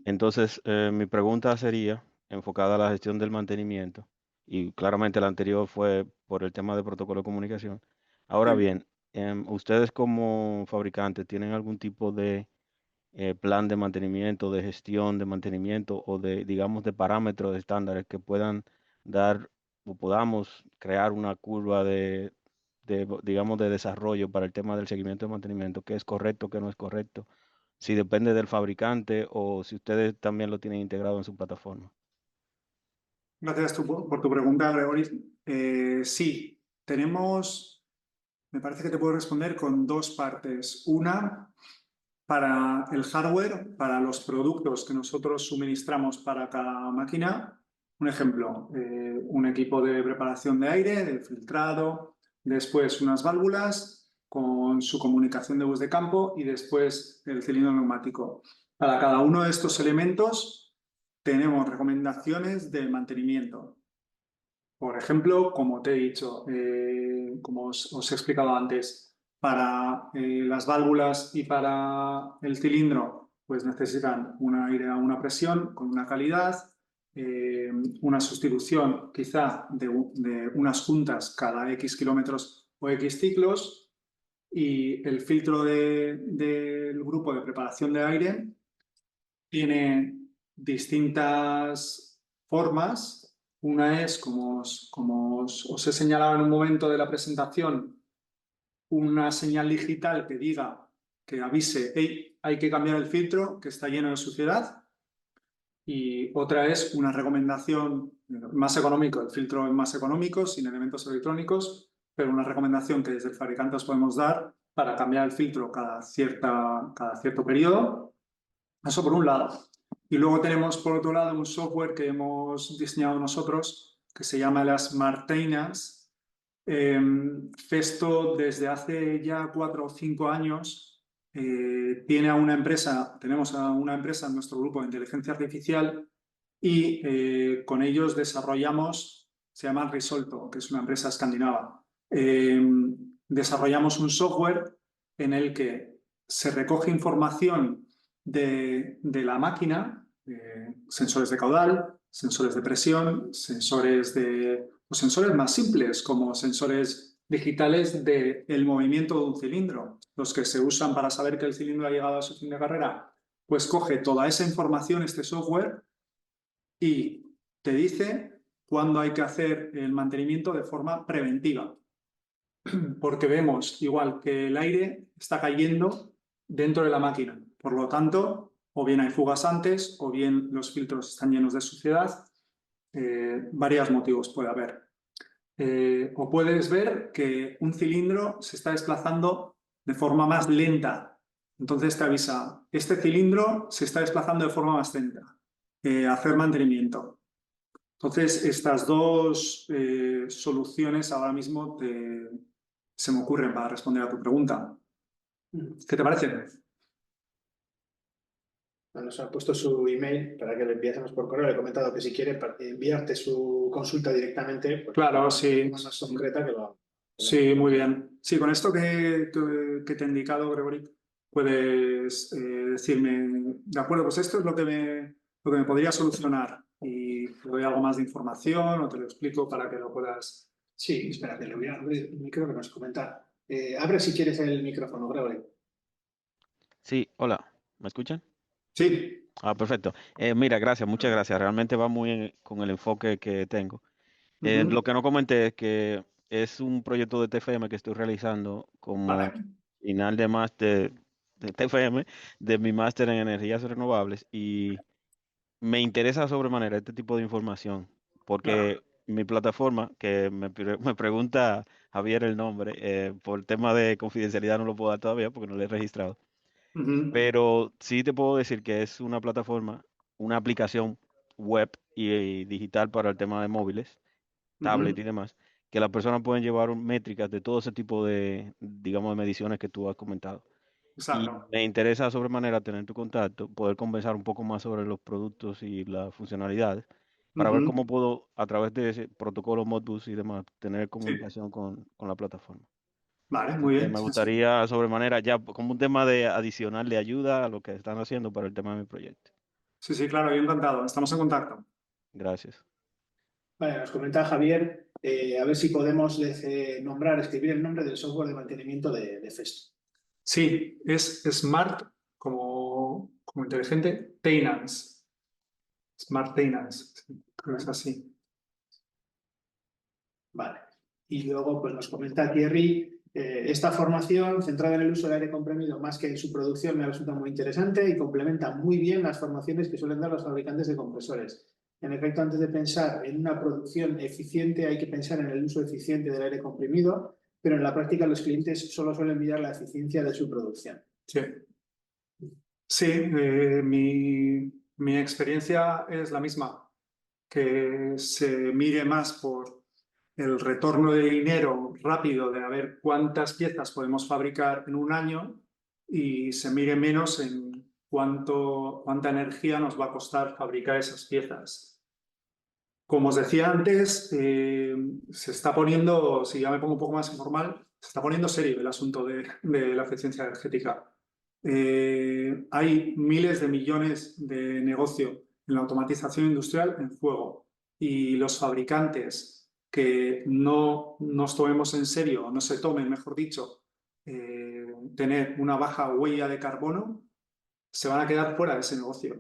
Entonces, mi pregunta sería enfocada a la gestión del mantenimiento y claramente la anterior fue por el tema de protocolo de comunicación. Ahora bien, ¿ustedes como fabricantes tienen algún tipo de plan de mantenimiento, de gestión de mantenimiento o de, digamos, de parámetros de estándares que puedan dar o podamos crear una curva digamos, de desarrollo para el tema del seguimiento de mantenimiento? ¿Qué es correcto, qué no es correcto? Si depende del fabricante o si ustedes también lo tienen integrado en su plataforma. Gracias por tu pregunta, Gregory. Sí, tenemos, me parece que te puedo responder con dos partes. Una, para el hardware, para los productos que nosotros suministramos para cada máquina. Un ejemplo, un equipo de preparación de aire, de filtrado, después unas válvulas con su comunicación de bus de campo y después el cilindro neumático. Para cada uno de estos elementos tenemos recomendaciones de mantenimiento. Por ejemplo, como te he dicho, como os he explicado antes, para las válvulas y para el cilindro, pues necesitan un aire a una presión con una calidad, una sustitución quizá de unas juntas cada X kilómetros o X ciclos, y el filtro del grupo de preparación de aire tiene distintas formas. Una es, como os he señalado en un momento de la presentación, una señal digital que diga, que avise, hey, hay que cambiar el filtro, que está lleno de suciedad. Y otra es una recomendación más económico, el filtro es más económico, sin elementos electrónicos, pero una recomendación que desde el fabricante os podemos dar para cambiar el filtro cada cierto periodo. Eso por un lado. Y luego tenemos por otro lado un software que hemos diseñado nosotros que se llama las Smartainers. Festo desde hace ya 4 o 5 años tenemos a una empresa en nuestro grupo de inteligencia artificial y con ellos desarrollamos, se llama Risolto, que es una empresa escandinava. Desarrollamos un software en el que se recoge información de la máquina, sensores de caudal, sensores de presión, o sensores más simples, como sensores digitales del movimiento de un cilindro, los que se usan para saber que el cilindro ha llegado a su fin de carrera. Pues coge toda esa información, este software, y te dice cuándo hay que hacer el mantenimiento de forma preventiva. Porque vemos igual que el aire está cayendo dentro de la máquina. Por lo tanto, o bien hay fugas antes, o bien los filtros están llenos de suciedad. Varios motivos puede haber. O puedes ver que un cilindro se está desplazando de forma más lenta. Entonces te avisa, este cilindro se está desplazando de forma más lenta. Hacer mantenimiento. Entonces, estas dos soluciones ahora mismo se me ocurren para responder a tu pregunta. ¿Qué te parece? Nos ha puesto su email para que le enviásemos por correo. Le he comentado que si quiere enviarte su consulta directamente, pues claro, sí. Más concreta que lo. Sí, muy bien. Sí, con esto que te he indicado, Gregory, puedes decirme, de acuerdo, pues esto es lo que me podría solucionar, y te doy algo más de información o te lo explico para que lo puedas. Sí, espera, que le voy a abrir el micro que nos comenta. Abre si quieres el micrófono, Gregory. Sí, hola, ¿me escuchan? Sí. Perfecto. Mira, gracias, muchas gracias. Realmente va muy con el enfoque que tengo. Lo que no comenté es que es un proyecto de TFM que estoy realizando como Vale. final de máster de TFM, de mi máster en energías renovables, y me interesa sobremanera este tipo de información, porque mi plataforma, que me pregunta Javier el nombre, por tema de confidencialidad no lo puedo dar todavía porque no lo he registrado. Pero sí te puedo decir que es una plataforma, una aplicación web y digital para el tema de móviles, tablet y demás, que las personas pueden llevar métricas de todo ese tipo de, digamos, de mediciones que tú has comentado. Y Exacto. me interesa sobremanera tener tu contacto, poder conversar un poco más sobre los productos y las funcionalidades, para ver cómo puedo, a través de ese protocolo Modbus y demás, tener comunicación con la plataforma. Vale, Así muy que bien. me Sí, sí. gustaría sobremanera, ya como un tema de adicional de ayuda a lo que están haciendo para el tema de mi proyecto. Sí, sí, claro, yo encantado. Estamos en contacto. Gracias. Vale, nos comenta Javier, a ver si podemos escribir el nombre del software de mantenimiento de Festo. Sí, es Smart como inteligente, Tenance. Smart Tenance, creo que es así. Vale. Y luego pues nos comenta Thierry, esta formación centrada en el uso del aire comprimido más que en su producción me resulta muy interesante y complementa muy bien las formaciones que suelen dar los fabricantes de compresores. En efecto, antes de pensar en una producción eficiente hay que pensar en el uso eficiente del aire comprimido, pero en la práctica los clientes solo suelen mirar la eficiencia de su producción. Sí, sí, mi experiencia es la misma, que se mire más por el retorno de dinero rápido de a ver cuántas piezas podemos fabricar en un año, y se mire menos en cuánta energía nos va a costar fabricar esas piezas. Como os decía antes, se está poniendo, si ya me pongo un poco más informal, se está poniendo serio el asunto de la eficiencia energética. Hay miles de millones de negocio en la automatización industrial en juego, y los fabricantes que no nos tomemos en serio, o no se tomen, mejor dicho, tener una baja huella de carbono, se van a quedar fuera de ese negocio.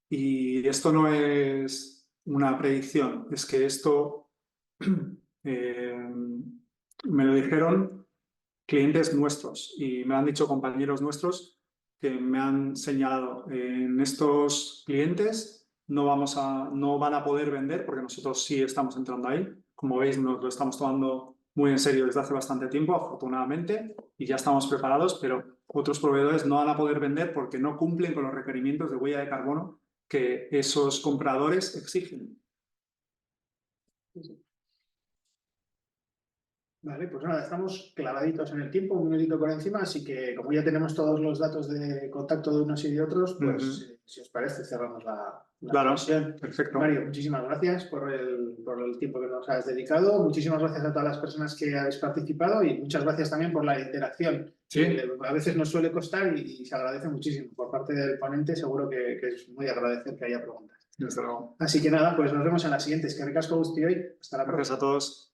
Y esto no es una predicción, es que esto me lo dijeron clientes nuestros y me lo han dicho compañeros nuestros que me han señalado, en estos clientes no van a poder vender porque nosotros sí estamos entrando ahí. Como veis, nos lo estamos tomando muy en serio desde hace bastante tiempo, afortunadamente, y ya estamos preparados, pero otros proveedores no van a poder vender porque no cumplen con los requerimientos de huella de carbono que esos compradores exigen. Vale, pues nada, estamos clavaditos en el tiempo, un minutito por encima, así que como ya tenemos todos los datos de contacto de unos y de otros, pues si os parece cerramos la Claro, sesión. perfecto. Mario, muchísimas gracias por el tiempo que nos has dedicado, muchísimas gracias a todas las personas que habéis participado y muchas gracias también por la interacción. Sí. A veces nos suele costar y se agradece muchísimo. Por parte del ponente seguro que es muy agradecer que haya preguntas. Desde luego. Así que nada, pues nos vemos en la siguiente. Es que ricasco, Gusti, hoy. Hasta la próxima. Gracias a todos.